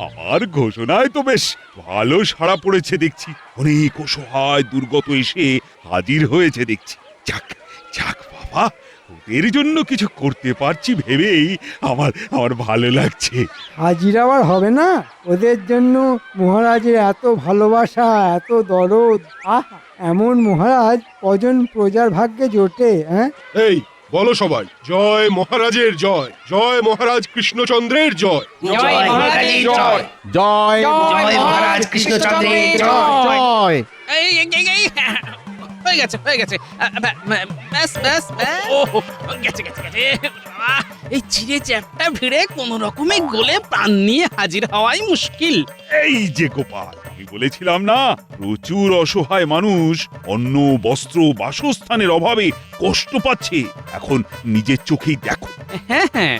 আমার ঘোষণায় তো বেশ ভালো সাড়া পড়েছে দেখছি। অনেক অসহায় দুর্গত এসে হাজির হয়েছে দেখছি। যাক যাক বাবা, ওদের জন্য কিছু করতে পারছি ভেবেই আমার আমার ভালো লাগছে। হাজির আবার হবে না? ওদের জন্য মহারাজের এত ভালোবাসা, এত দরদ। আহা, এমন মহারাজ কজন প্রজার ভাগ্যে জোটে? হ্যাঁ, এই বলো সবাই, জয় মহারাজের জয়, জয় মহারাজ কৃষ্ণচন্দ্রের জয়। জয় মহারাজের জয়। জয় জয় মহারাজ কৃষ্ণচন্দ্রের জয়। এই এই, এই, এই, হয়ে গেছে হয়ে গেছে। ব্যাস ব্যাস ব্যাস। গেছে গেছে গেছে। এই চিড়ে চ্যাপটা ভিড়ে কোন রকমে গলে প্রাণ নিয়ে হাজির হওয়াই মুশকিল। এই যে গোপাল, আমি বলেছিলাম না, প্রচুর অসহায় মানুষ অন্ন বস্ত্র বাসস্থানের অভাবে কষ্ট পাচ্ছে। এখন নিজের চোখেই দেখো। হ্যাঁ হ্যাঁ,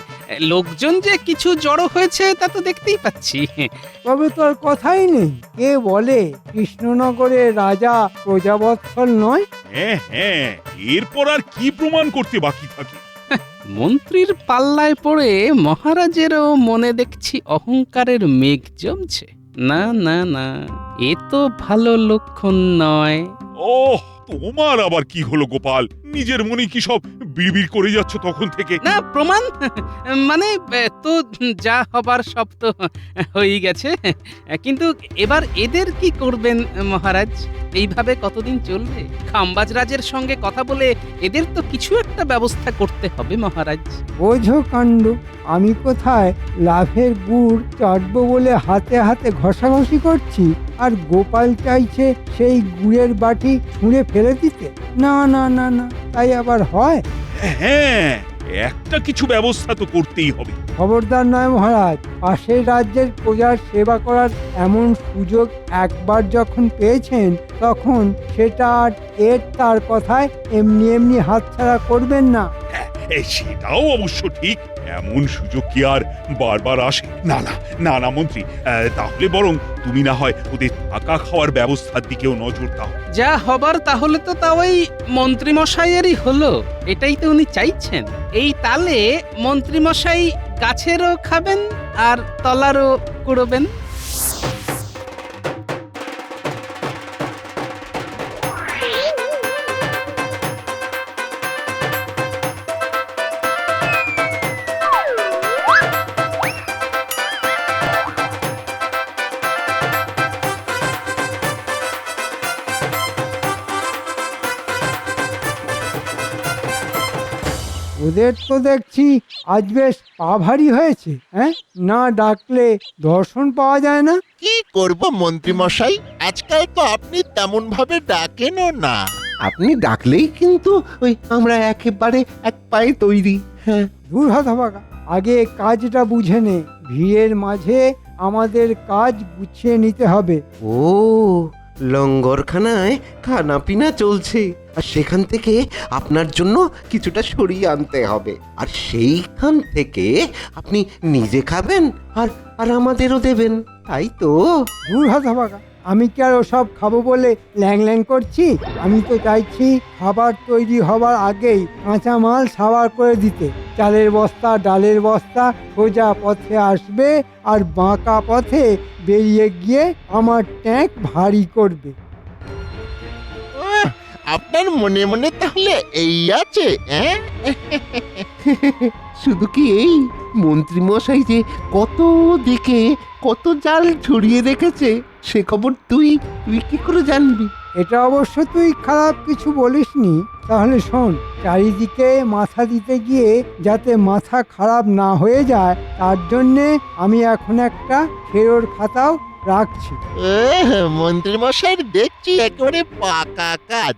লোকজন যে কিছু জড়ো হয়েছে তা তো দেখতেই পাচ্ছি। তবে তো আর কথাই নেই। কে বলে কৃষ্ণনগরের রাজা প্রজাবৎসল নয়? হ্যাঁ হ্যাঁ, এরপর আর কি প্রমাণ করতে বাকি থাকে? মন্ত্রীর পাল্লায় পড়ে মহারাজেরও মনে দেখছি অহংকারের মেঘ জমছে। না না না, এ তো ভালো লক্ষণ নয়। ওহ, তোমার আবার কি হলো গোপাল? নিজের মনে কি সব বিড়বিড় করে যাচ্ছ তখন থেকে? না প্রমাণ মানে তো যা হবার সব তো হয়েই গেছে, কিন্তু এবার এদের কি করবেন মহারাজ? এইভাবে কতদিন চলবে? খাম্বাজ রাজের সঙ্গে কথা বলে এদের তো কিছু একটা ব্যবস্থা করতে হবে মহারাজ। বোঝো কাণ্ড, আমি কোথায় লাভের গুড় চাটবো বলে হাতে হাতে ঘষাঘষি করছি, আর গোপাল চাইছে সেই গুড়ের বাটি ছুঁড়ে ফেলে দিতে। না না না না, তাই আবার হয়? হ্যাঁ, একটা কিছু ব্যবস্থা তো করতেই হবে। খবরদার নয় মহারাজ, পাশের রাজ্যের প্রজার সেবা করার এমন সুযোগ একবার যখন পেয়েছেন, তখন সেটা আর তার কথায় এমনি এমনি হাতছাড়া করবেন না। সেটাও অবশ্য ঠিক, এমন সুযোগ কি আর বারবার আসে? না না না না মন্ত্রী, তাহলে বরং তুমি না হয় ওদের থাকা খাওয়ার ব্যবস্থার দিকেও নজর দাও। যা হবার তাহলে তো তা ওই মন্ত্রীমশাইয়েরই হলো, এটাই তো উনি চাইছেন। এই তালে মন্ত্রীমশাই গাছেরও খাবেন আর তলারও কুড়োবেন। ওদের তো দেখছি আজ বেশ পা ভারী হয়েছে। হ্যাঁ, না ডাকলে দর্শন পাওয়া যায় না। কি করব মন্ত্রী মশাই, আজকাল তো আপনি তেমন ভাবে ডাকেনও না। আপনি ডাকলেই কিন্তু ওই আমরা একেবারে এক পায়ে তৈরি। হ্যাঁ, দূর হতভাগা, আগে কাজটা বুঝে নে। ভিড়ের মাঝে আমাদের কাজ গুছিয়ে নিতে হবে। ও, লঙ্গরখানায় খানা পিনা চলছে, আর সেখান থেকে আপনার জন্য কিছুটা সরিয়ে আনতে হবে, আর সেইখান থেকে আপনি নিজে খাবেন আর আর আমাদেরও দেবেন, তাই তো? দূর হতভাগা, আমি কি আর ওসব খাবো বলে ল্যাং ল্যাং করছি? আমি তো চাইছি খাবার তৈরি হবার আগেই কাঁচামাল সাবার করে দিতে। চালের বস্তা ডালের বস্তা সোজা পথে আসবে আর বাঁকা পথে বেরিয়ে গিয়ে আমার ট্যাঙ্ক ভারী করবে। আপনার মনে মনে তাহলে এই আছে? হ্যাঁ, শুধু কি এই, মন্ত্রী মশাই যে কত দিকে কত জাল ছড়িয়ে রেখেছে সে খবর তুই কি করে জানবি? এটা অবশ্য তুই খারাপ কিছু বলিসনি। তাহলে শোন, চারিদিকে মাথা দিতে গিয়ে যাতে মাথা খারাপ না হয়ে যায়, তার জন্যে আমি এখন একটা ফেরোর খাতাও রাখছি। মন্ত্রী মশাইয়ের দেখছি একেবারে পাকা কাজ।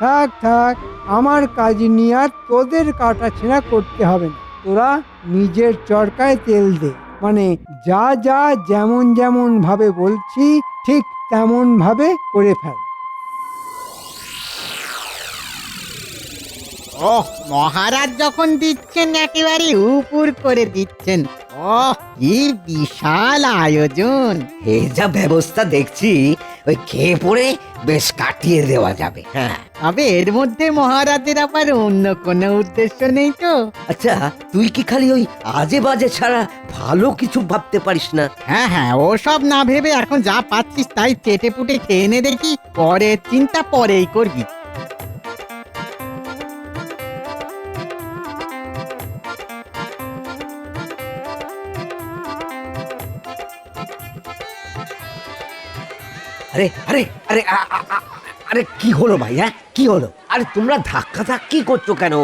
থাক থাক, আমার কাজ নিয়ে আর তোদের কাটাছেঁড়া করতে হবে না। তোরা নিজের চরকায় তেল দে, মানে যা যা যেমন যেমন ভাবে বলছি ঠিক তেমন ভাবে করে ফেল। ওহ, মহারাজ যখন দিচ্ছেন একেবারে উপর করে দিচ্ছেন। ওহ, কি বিশাল আয়োজন! এই যা ব্যবস্থা দেখছি, ওই খেয়ে পড়ে বেশ কাটিয়ে দেওয়া যাবে। হ্যাঁ, তবে এর মধ্যে মহারাজের আবার অন্য কোনো উদ্দেশ্য নেই তো? আচ্ছা তুই কি খালি ওই আজে বাজে ছাড়া ভালো কিছু ভাবতে পারিস না? হ্যাঁ হ্যাঁ, ও সব না ভেবে এখন যা পাচ্ছিস তাই চেটে পুটে খেয়ে নে দেখি, পরের চিন্তা পরেই করবি। আরে আরে আরে আরে কি হলো ভাই? হ্যাঁ কি হলো? আরে তোমরা ধাক্কা ধাক্কি করছো কেন?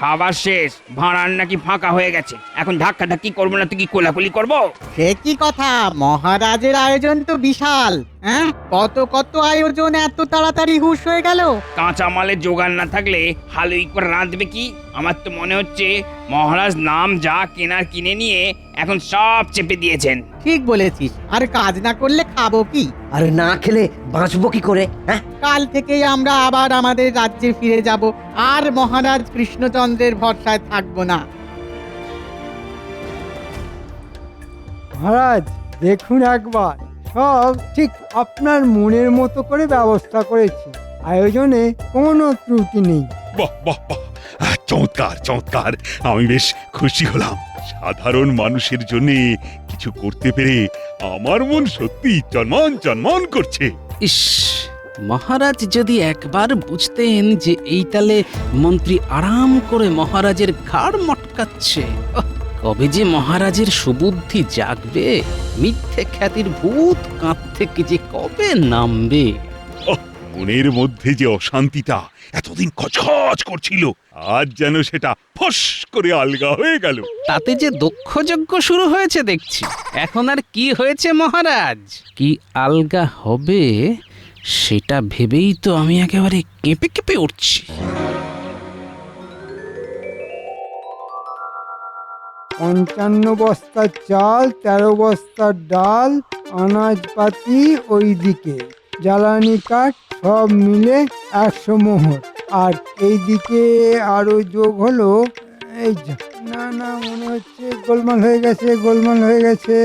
খাবার শেষ, ভাঁড়ার নাকি ফাঁকা হয়ে গেছে। এখন ধাক্কা ধাক্কি করবো না, তুই কি কোলাকুলি করবো? সে কি কথা, মহারাজের আয়োজন তো বিশাল। হ্যাঁ, কত কত আয়োজন এত তাড়াতাড়ি হুঁশ হয়ে গেল। কাঁচা মালের জোগাড় না থাকলে হালুই করে রাঁধবে কি? আমার তো মনে হচ্ছে মহারাজ নাম যা কেনার কিনে নিয়ে এখন সব চেপে দিয়েছেন। ঠিক বলেছিস, আর কাজ না করলে খাবো কি? আরে না খেলে বাঁচবো কি করে? হ্যাঁ কাল থেকেই আমরা আবার আমাদের রাজ্যে ফিরে যাব, আর মহারাজ কৃষ্ণচন্দ্রের ভরসায় থাকবো না। মহারাজ দেখুন একবার, সব ঠিক আপনার মনের মতো করে ব্যবস্থা করেছি। আয়োজনে কোনো ত্রুটি নেই। বাহ বাহ বাহ, চমৎকার চমৎকার, আমি বেশ খুশি হলাম। সাধারণ মানুষের জন্য কিছু করতে পেরে আমার মন সত্যি চনমন চনমন করছে। ইস, মহারাজ যদি একবার বুঝতেন যে এই তালে মন্ত্রী আরাম করে মহারাজের ঘাড় মটকাচ্ছে। ওহ, কবে যে মহারাজের সুবুদ্ধি জাগবে, মিথ্যে খ্যাতির ভূত কাঁধ থেকে যে কবে নামবে। মনের মধ্যে যে অশান্তিটা এতদিন খচখচ করছিল, আজ যেন সেটা ফস করে আলগা হয়ে গেল। তাতে যে দক্ষযজ্ঞ শুরু হয়েছে দেখছি। এখন আর কি হয়েছে মহারাজ, কি আলগা হবে সেটা ভেবেই তো আমি একেবারে কেঁপে কেঁপে উঠছি। 55 বস্তা চাল, 13 বস্তা ডাল, আনাজপাতি ওইদিকে, জ্বালানি কাঠ সব মিলে 100 মোহর। আর এইদিকে আরো যোগ হলো, এই যা, না না, মনে হচ্ছে গোলমাল হয়ে গেছে, গোলমাল হয়ে গেছে।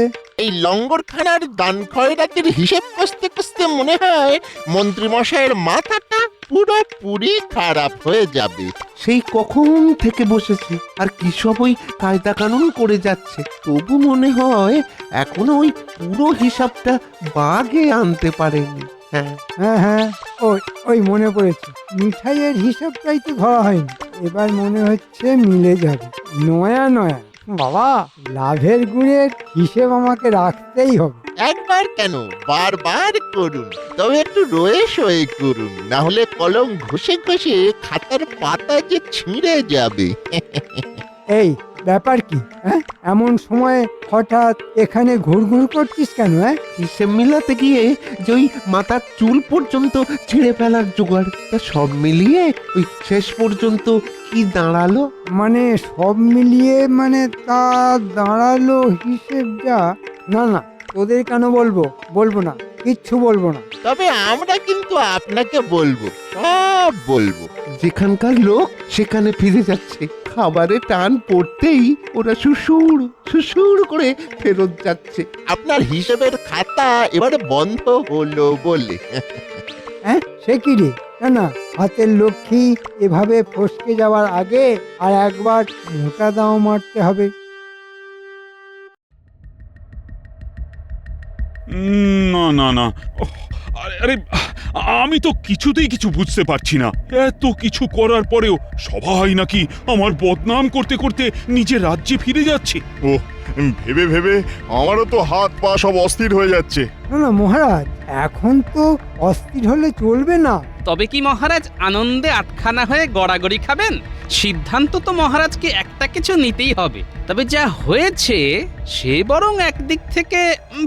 এই লঙ্গরখানার দান খয়রাতির হিসেব কষতে কষতে মনে হয় মন্ত্রীমশাইয়ের মাথাটা পুরোপুরি খারাপ হয়ে যাবে। সেই কখন থেকে বসেছি আর কি সব ওই কায়দা কানুন করে যাচ্ছে, তবু মনে হয় এখনো ওই পুরো হিসাবটা বাগে আনতে পারেনি। হ্যাঁ হ্যাঁ হ্যাঁ, ওই ওই মনে পড়েছে, মিঠাইয়ের হিসাবটাই তো ধরা হয়নি। এবার মনে হচ্ছে মিলে যাবে। নয়া নয়া বাবা, লাভের গুণের হিসেব আমাকে রাখতেই হবে। একবার কেন, বারবার করুন, তবে একটু রয়ে সয়ে করুন, না হলে কলম ঘষে ঘষে খাতার পাতা যে ছিঁড়ে যাবে। এই ব্যাপার কি? হ্যাঁ, এমন সময় হঠাৎ এখানে ঘুরঘুর করছিস কেন? হ্যাঁ, হিসেব মিলাতে গিয়ে যে ওই মাথার চুল পর্যন্ত ছিঁড়ে ফেলার জোগাড়, তা সব মিলিয়ে ওই শেষ পর্যন্ত কি দাঁড়ালো? মানে সব মিলিয়ে মানে তা দাঁড়ালো হিসেব যা। না না, তোদের কেন বলবো? বলবো না, কিচ্ছু বলবো না। তবে আমরা কিন্তু আপনাকে বলবো, সব বলবো। যেখানকার লোক সেখানে ফিরে যাচ্ছে, খাবারে টান পড়তেই ওরা সুসুর সুসুর করে ফেরত যাচ্ছে। আপনার হিসেবের খাতা এবারে বন্ধ হলো বলে। হ্যাঁ, সে কি রে? না না, হাতের লক্ষ্মী এভাবে ফসকে যাওয়ার আগে আর একবার মোটা দাও মারতে হবে। না না না, ওহ, আরে আরে, আমি তো কিছুতেই কিছু বুঝতে পারছি না। এত কিছু করার পরেও সবাই নাকি আমার বদনাম করতে করতে নিজের রাজ্যে ফিরে যাচ্ছে। ও, ভেবে ভেবে আমারও তো হাত পা সব অস্থির হয়ে যাচ্ছে। না না মহারাজ, এখন তো অস্থির হলে চলবে না। তবে কি মহারাজ আনন্দে আটখানা হয়ে গড়াগড়ি খাবেন? সিদ্ধান্ত তো মহারাজকে একটা কিছু নিতেই হবে। তবে যা হয়েছে সে বরং একদিক থেকে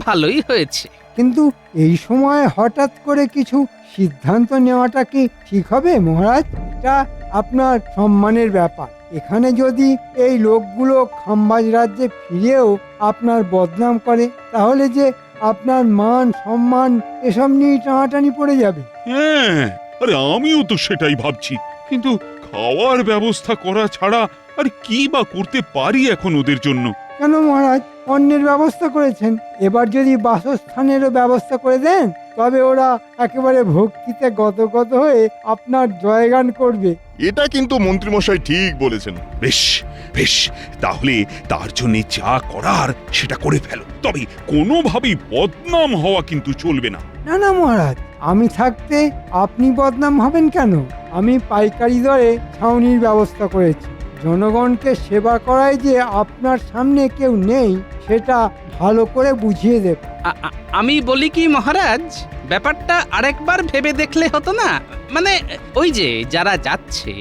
ভালোই হয়েছে। কিন্তু এই সময় হঠাৎ করে কিছু সিদ্ধান্ত নেওয়াটা কি ঠিক হবে মহারাজ? এটা আপনার সম্মানের ব্যাপার। এখানে যদি এই লোকগুলো খাম্বাজ রাজ্যে ফিরেও আপনার বদনাম করে, তাহলে যে আপনার মান সম্মান এসব নিয়ে টানাটানি পড়ে যাবে। হ্যাঁ, আরে আমিও তো সেটাই ভাবছি, কিন্তু খাওয়ার ব্যবস্থা করা ছাড়া আর কি বা করতে পারি এখন ওদের জন্য? কেন মহারাজ, অন্যের ব্যবস্থা করেছেন, এবার যদি বাসস্থানেরও ব্যবস্থা করে দেন তবে ওরা একেবারে ভক্তিতে গদগদ হয়ে আপনার জয়গান করবে। এটা কিন্তু মন্ত্রীমশাই ঠিক বলেছেন। বেশ বেশ, তাহলে তার জন্য যা করার সেটা করে ফেলো, তবে কোনোভাবেই বদনাম হওয়া কিন্তু চলবে না। না না মহারাজ, আমি থাকতে আপনি বদনাম হবেন কেন? আমি পাইকারি দরে ছাউনির ব্যবস্থা করেছি। জনগণকে সেবা করায় যে আপনার সামনে কেউ নেই সেটা ভালো করে বুঝিয়ে দেব। আমি বলি কি মহারাজ, ব্যাপারটা আরেকবার ভেবে দেখলে হতো না? মানে ওই যে যারা যাচ্ছে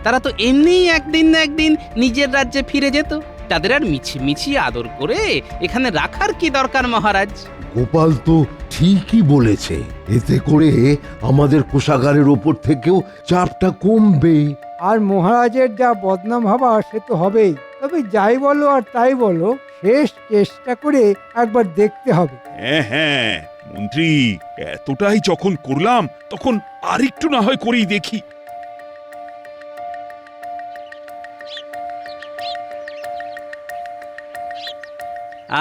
তারা তো এমনিই একদিন না একদিন নিজের রাজ্যে ফিরে যেত, তাদের আর মিছি আদর করে এখানে রাখার কি দরকার মহারাজ? গোপাল তো ঠিকই বলেছে, এতে করে আমাদের কোষাগারের ওপর থেকেও চাপটা কমবে। আর মহারাজের যা বদনাম হবার সে তো হবেই। তবে যাই বলো আর তাই বলো, শেষ চেষ্টা করে একবার দেখতে হবে। হ্যাঁ হ্যাঁ মন্ত্রী, এতটাই যখন করলাম তখন আরেকটু না হয় করেই দেখি।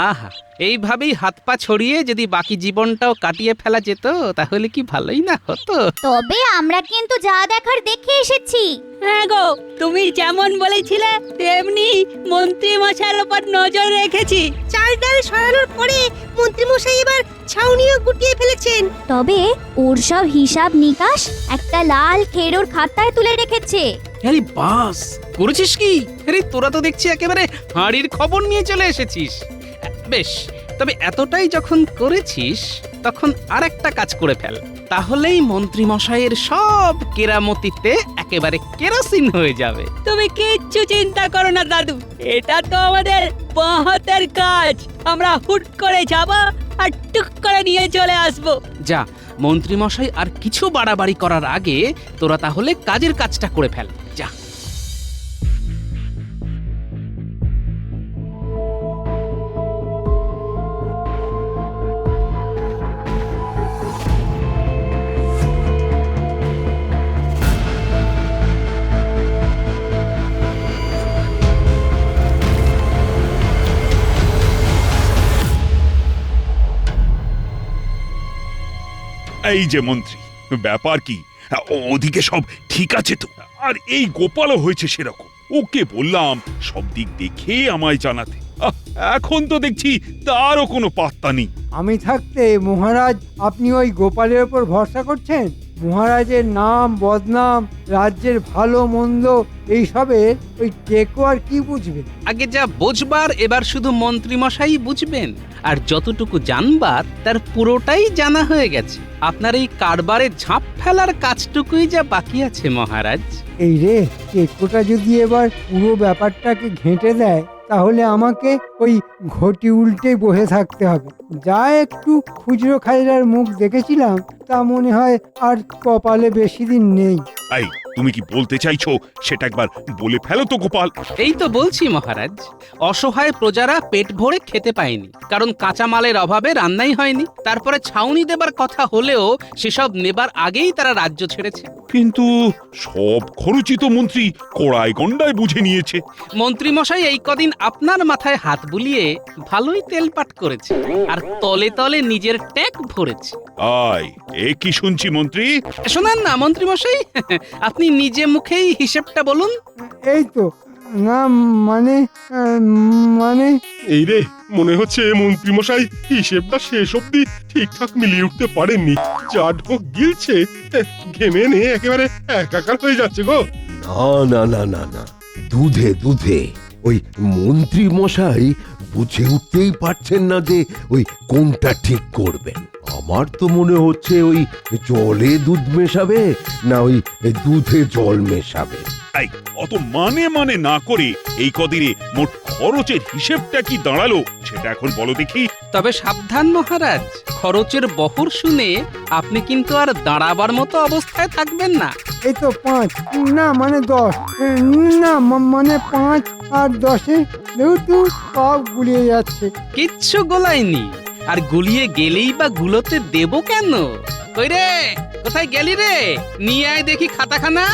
আহা, এইভাবেই হাত পা ছড়িয়ে যদি বাকি জীবনটাও কাটিয়ে ফেলা যেত তাহলে কি ভালোই না হতো? তবে আমরা কিন্তু যা দেখার দেখে এসেছি। হ্যাঁ গো, তুমি যেমন বলেছিলে তেমনি মন্ত্রী মশাইয়ের উপর নজর রেখেছি। চাল ডাল সরানোর পরে মন্ত্রী মশাই এবার ছাউনিও গুটিয়ে ফেলেছেন। তবে ওর সব হিসাব নিকাশ একটা লাল খেরোর খাতায় তুলে রেখেছে। আরে বাস, করেছিস কি? আরে তোরা তো দেখছি একেবারে হাঁড়ির খবর নিয়ে চলে এসেছিস। বেশ, তবে এতটাই যখন করেছিস তখন আরেকটা কাজ করে ফেল, তাহলেই মন্ত্রী মশাইয়ের সব কেরামতিতে একেবারে কেরোসিন হয়ে যাবে। তুমি কিচ্ছু চিন্তা করো না দাদু, এটা তো আমাদের বাঁ কাজ। আমরা হুট করে যাব আর টুক করে নিয়ে চলে আসব। যা, মন্ত্রী মশাই আর কিছু বাড়াবাড়ি করার আগে তোরা তাহলে কাজের কাজটা করে ফেল, যা। এই যে মন্ত্রী, ব্যাপার কি? ওদিকে সব ঠিক আছে তো? আর এই গোপালও হয়েছে সেরকম। ওকে বললাম সব দিক দেখে আমায় জানাতে, এখন তো দেখছি তারও কোনো পাত্তা নেই। আমি থাকতে মহারাজ আপনি ওই গোপালের ওপর ভরসা করছেন? মহারাজের নাম বদনাম, রাজ্যের ভালো মন্দ এইসবের ওই টেকো আর কি বুঝবে? আগে যা বুঝবার এবার শুধু মন্ত্রী মশাই বুঝবেন, আর যতটুকু জানবার তার পুরোটাই জানা হয়ে গেছে। আপনার এই কারবারে ঝাঁপ ফেলার কাজটুকুই যা বাকি আছে মহারাজ। এই রে, টেকোটা যদি এবার পুরো ব্যাপারটাকে ঘেঁটে দেয় তাহলে আমাকে ওই ঘটি উল্টে বসে থাকতে হবে। যা একটু খুচরো খাজরার মুখ দেখেছিলাম তা মনে হয় আর কপালে বেশি দিন নেই। এই, তুমি কি বলতে চাইছো সেটা একবার বলে ফেলো তো গোপাল। এই তো বলছি মহারাজ, অসহায় প্রজারা পেট ভরে খেতে পায়নি, কারণ কাঁচামালের অভাবে রান্নাই হয়নি। তারপরে ছাউনি দেবার কথা হলেও সেসব নেবার আগেই তারা রাজ্য ছেড়েছে। কিন্তু সব খরচই তো মন্ত্রী কড়াই গন্ডায় বুঝে নিয়েছে। মন্ত্রী মশাই এই কদিন আপনার মাথায় হাত বুলিয়ে ভালোই তেলপাট করেছে, আর তলে তলে নিজের ট্যাগ ভরেছে। আয়, এ কি শুনছি মন্ত্রী? শোনান না মন্ত্রী মশাই, আপনি নিজে মুখেই হিসেবটা বলুন। এই তো না, মানে এই রে, মনে হচ্ছে মন্ত্রী মশাই হিসেবটা শেষ অব্দি ঠিকঠাক মিলিয়ে উঠতে পারেননি। যা ঢোক গিলছে, ঘেমে নিয়ে একেবারে একাকার হয়ে যাচ্ছে গো। না না না না না, দুধে দুধে ওই মন্ত্রী মশাই বুঝে উঠতেই পারছেন না যে ওই কোনটা ঠিক করবেন। আমার তো মনে হচ্ছে ওই জলে দুধ মেশাবে না ওই দুধে জল মেশাবে। এই, অত মানে না করে এই কদিনে মোট খরচের হিসেবটা কি দাঁড়ালো সেটা এখন বলো দেখি। তবে সাবধান মহারাজ, খরচের বহর শুনে আপনি কিন্তু আর দাঁড়াবার মতো অবস্থায় থাকবেন না। এই তো 5 না মানে 10 না মানে 5 আর 10-এ যেহেতু সব গুলিয়ে যাচ্ছে। কিচ্ছু গোলায়নি, আর গুলিয়ে গেলেই বা গুলোতে দেব কেন? কই রে, কোথায় গেলি রে? নিয়ে আয় দেখি খাতাখানা।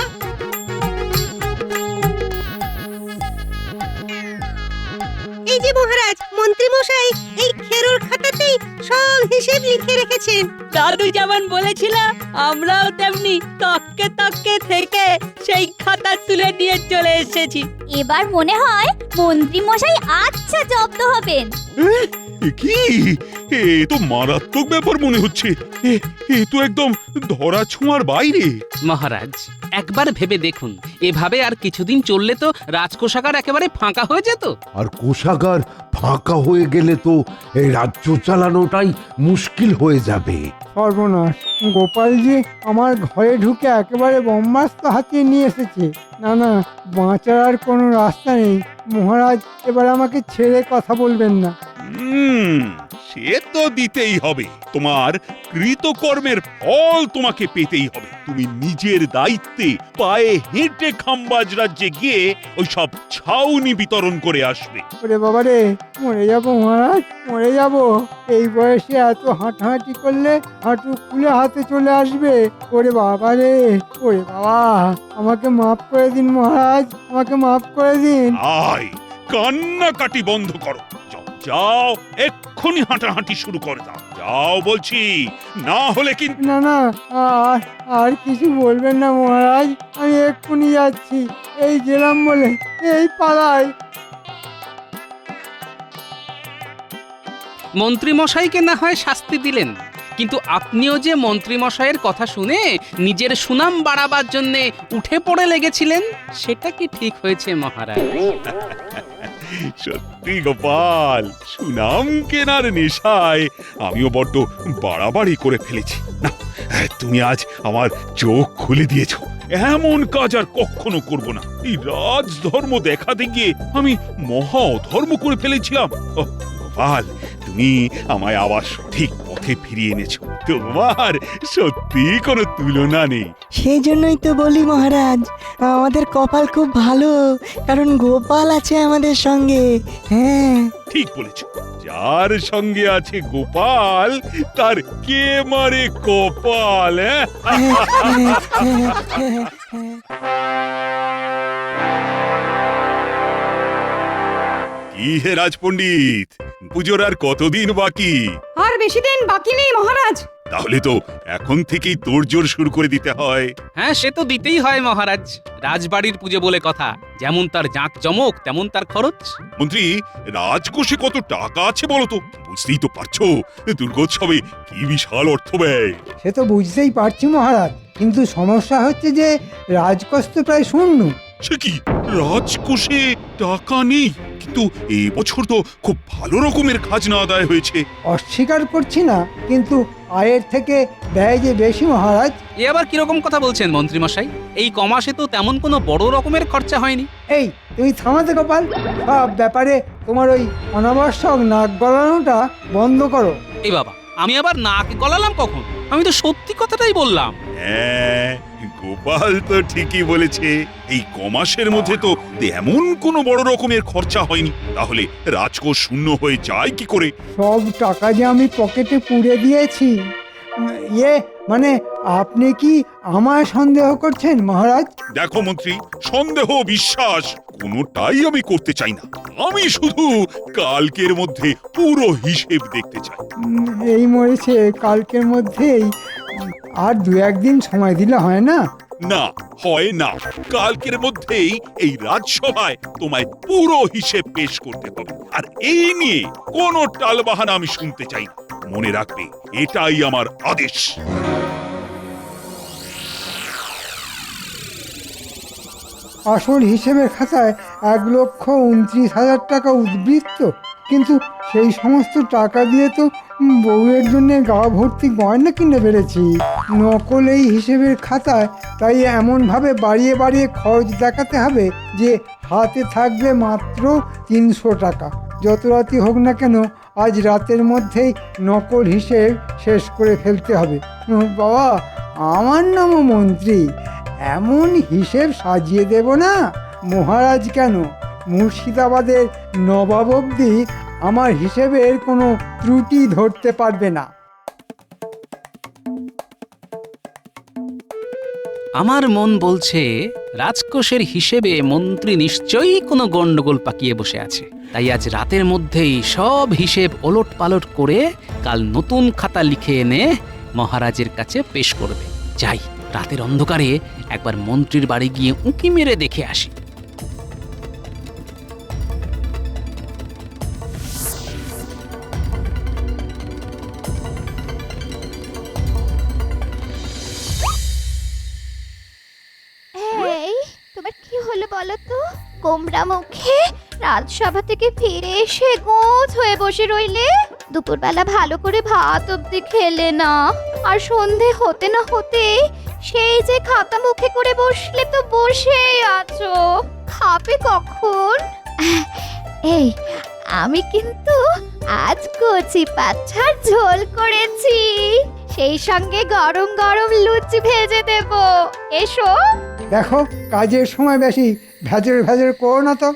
এই যে মহারাজ, মন্ত্রী মশাই এই খেরোর খাতাতেই সব হিসেব লিখে রেখেছেন। দাদু যেমন বলেছিল আমরাও তেমনি তককে তককে থেকে সেই খাতা তুলে নিয়ে চলে এসেছি। এবার মনে হয় মন্ত্রী মশাই আচ্ছা জব্দ হবেন। কি এ তো মারাত্মক ব্যাপার মনে হচ্ছে। এ তো একদম ধরা ছোঁয়ার বাইরে। মহারাজ একবার ভেবে দেখুন, এভাবে আর কিছুদিন চললে তো রাজকোষাগার একেবারে ফাঁকা হয়ে যেত। আর কোষাগার ফাঁকা হয়ে গেলে তো এই রাজ্য চালানোটাই মুশকিল হয়ে যাবে। সর্বনাশ, গোপাল যে আমার ঘরে ঢুকে একেবারে ব্রহ্মাস্ত্র হাতিয়ে নিয়ে এসেছে। না না, বাঁচার আর কোনো রাস্তা নেই। মহারাজ এবার আমাকে ছেড়ে কথা বলবেন না। সে তো দিতেই হবে। তোমার কৃতকর্মের ফল তোমাকে পেতেই হবে। তুমি নিজের দায়িত্বে পায়ে হেঁটে খাম্বাজ রাজ্যে গিয়ে ওই সব ছাউনি বিতরণ করে আসবে। ওরে বাবা রে, মরে যাব মহারাজ, মরে যাব। এই বয়সে এত হাঁটাহাঁটি করলে হাঁটু খুলে হাতে চলে আসবে। ওরে বাবা রে, ওরে বাবা, আমাকে মাফ করে দিন মহারাজ, আমাকে মাফ করে দিন। আয়, কান্নাকাটি বন্ধ করো। যাও, এক্ষুনি হাঁটাহাঁটি শুরু করে দাও। যাও বলছি, না হলে কিন্তু। না না, আর কিছু বলবেন না মহারাজ, আমি এক্ষুনি যাচ্ছি। এই গেলাম বলে এই পালাই। মন্ত্রী মশাইকে না হয় শাস্তি দিলেন, কিন্তু আপনিও যে মন্ত্রী মশাইয়ের কথা শুনে নিজের সুনাম বাড়াবার জন্য উঠে পড়ে লেগেছিলেন, সেটা কি ঠিক হয়েছে মহারাজ? সত্যি গোপাল, সুনাম কেনার নেশায় আমিও বড্ড বাড়াবাড়ি করে ফেলেছি। না, তুমি আজ আমার চোখ খুলে দিয়েছো। এমন কাজ আর কখনো করব না। এই রাজধর্ম দেখাতে গিয়ে আমি মহা অধর্ম করে ফেলেছিলাম। গোপাল, তুমি আমায় আবার সঠিক পথে ফিরিয়ে এনেছো। তোমার সত্যি কোনো তুলনা নেই। সেই জন্যই তো বলি মহারাজ, আমাদের কপাল খুব ভালো, কারণ গোপাল আছে আমাদের সঙ্গে। হ্যাঁ, ঠিক বলেছো। যার সঙ্গে আছে গোপাল, তার কে মারে কপাল। কি হে রাজপণ্ডিত, পুজোর আর কতদিন বাকি? আর বেশি দিন বাকি নেই মহারাজ। তাহলে তো এখন থেকেই তোড়জোড় শুরু করে দিতে হয়। হ্যাঁ, সে তো দিতেই হয় মহারাজ। রাজবাড়ির পুজো বলে কথা, যেমন তার জাঁকজমক তেমন তার খরচ। মন্ত্রী, রাজকোষে কত টাকা আছে বলো তো? বুঝতেই তো পারছো দুর্গোৎসবে কি বিশাল অর্থ ব্যয়। সে তো বুঝতেই পারছি মহারাজ, কিন্তু সমস্যা হচ্ছে যে রাজকোষ তো প্রায় শূন্য। সে কি, রাজকোষে টাকা নেই? কিন্তু এই বছর তো খুব ভালো রকমের খাজনা আদায় হয়েছে। অস্বীকার করছি না, কিন্তু আয়ের থেকে ব্যয় যে বেশি মহারাজ। এ আবার কিরকম কথা বলছেন মন্ত্রী মশাই? এই কমাসে তো তেমন কোনো বড় রকমের খরচা হয়নি। এই তুমি থামাতে গোপাল, সব ব্যাপারে তোমার ওই অনাবশ্যক নাক গলানোটা বন্ধ করো। এই বাবা, আমি আবার নাক গলালাম কখন? আমি তো সত্যি কথাটাই বললাম। হ্যাঁ, গোপাল তো ঠিকই বলেছে। এই কমাসের মধ্যে তো এমন কোনো বড় রকমের খরচা হয়নি। তাহলে রাজকোষ শূন্য হয়ে যায় কি করে? সব টাকা যে আমি পকেটে পুড়ে দিয়েছি। মানে আপনি কি আমায় সন্দেহ করছেন মহারাজ? দেখো মন্ত্রী, সন্দেহ বিশ্বাস কোনোটাই আমি করতে চাই না। আমি শুধু কালকের মধ্যে পুরো হিসেব দেখতে চাই। এই মরেছে, কালকের মধ্যেই আর দু একদিন সময় দিলে হয় না? না, হয় না। কালকের মধ্যেই এই রাজসভায় তোমায় পুরো হিসেব পেশ করতে হবে। আর এই নিয়ে কোনো টালবাহানা আমি শুনতে চাই না। মনে রাখবে, এটাই আমার আদেশ। আসল হিসেবের খাতায় 1,29,000 টাকা উদ্বৃত্ত, কিন্তু সেই সমস্ত টাকা দিয়ে তো বউয়ের জন্য গা ভর্তি গয়না কিনে পেরেছি। নকল এই হিসেবের খাতায় তাই এমনভাবে বাড়িয়ে বাড়িয়ে খরচ দেখাতে হবে যে হাতে থাকবে মাত্র 300 টাকা। যত রাতই হোক না কেন, আজ রাতের মধ্যেই নকল হিসেব শেষ করে ফেলতে হবে। বাবা, আমার নামও মন্ত্রী, এমন হিসেব সাজিয়ে দেব না মহারাজ, কেন মুর্শিদাবাদের নবাব অবধি আমার হিসেবের কোনো ত্রুটি ধরতে পারবে না। আমার মন বলছে রাজকোষের হিসেবে মন্ত্রী নিশ্চয়ই কোনো গন্ডগোল পাকিয়ে বসে আছে। তাই আজ রাতের মধ্যেই সব হিসেব ওলট পালট করে কাল নতুন খাতা লিখে এনে মহারাজের কাছে পেশ করবে। যাই, রাতের অন্ধকারে একবার মন্ত্রীর বাড়ি গিয়ে উঁকি মেরে দেখে আসি। এই তোমার কি হলো বলো তো? গোমরা মুখে রাজসভা থেকে ফিরে এসে গোছ হয়ে বসে রইলে। দুপুরবেলা ভালো করে ভাত অব্দি খেলে না, আর সন্ধে হতে না হতে সেই যে খাতা মুখে করে বসলে তো বসেই আছো। খাবে কখন? এই আমি কিন্তু আজ কচি পাঁঠার ঝোল করেছি, সেই সঙ্গে গরম গরম লুচি ভেজে দেব। এসো। দেখো, কাজের সময় বেশি ভেজর ভেজর করো না তো।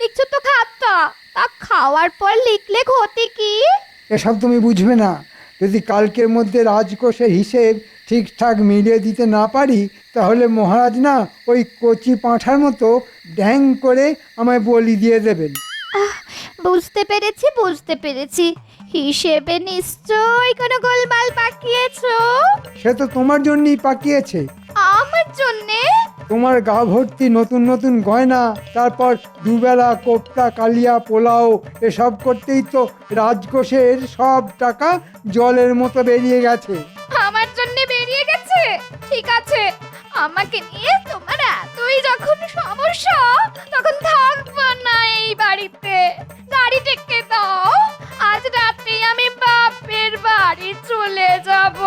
লিখছো তো খাতা, তা খাওয়ার পর লিখলে ক্ষতি কি? এসব তুমি বুঝবে না। যদি কালকের মধ্যে রাজকোষের হিসেব ঠিকঠাক মিলিয়ে দিতে না পারি, তাহলে মহারাজ না ওই কচি পাঁঠার মতো ড্যাং করে আমায় বলি দিয়ে দেবেন। বুঝতে পেরেছি বুঝতে পেরেছি, হিসেবে নিশ্চয়ই কোনো গোলমাল পাকিয়েছো। সে তো তোমার জন্যই পাকিয়েছে। আমার জন্যে? তোমার গা ভর্তি নতুন নতুন গয়না, তারপর দুবেলা কোপ্তা কালিয়া পোলাও, এসব করতেই তো রাজকোষের সব টাকা জলের মতো বেরিয়ে গেছে। আমার জন্য বেরিয়ে গেছে? ঠিক আছে, আমাকে নিয়ে তোমার এতই যখন সমস্যা, তখন থাকবো না এই বাড়িতে। গাড়ি ডেকে দাও, আজ রাতেই আমি বাপের বাড়ি চলে যাব,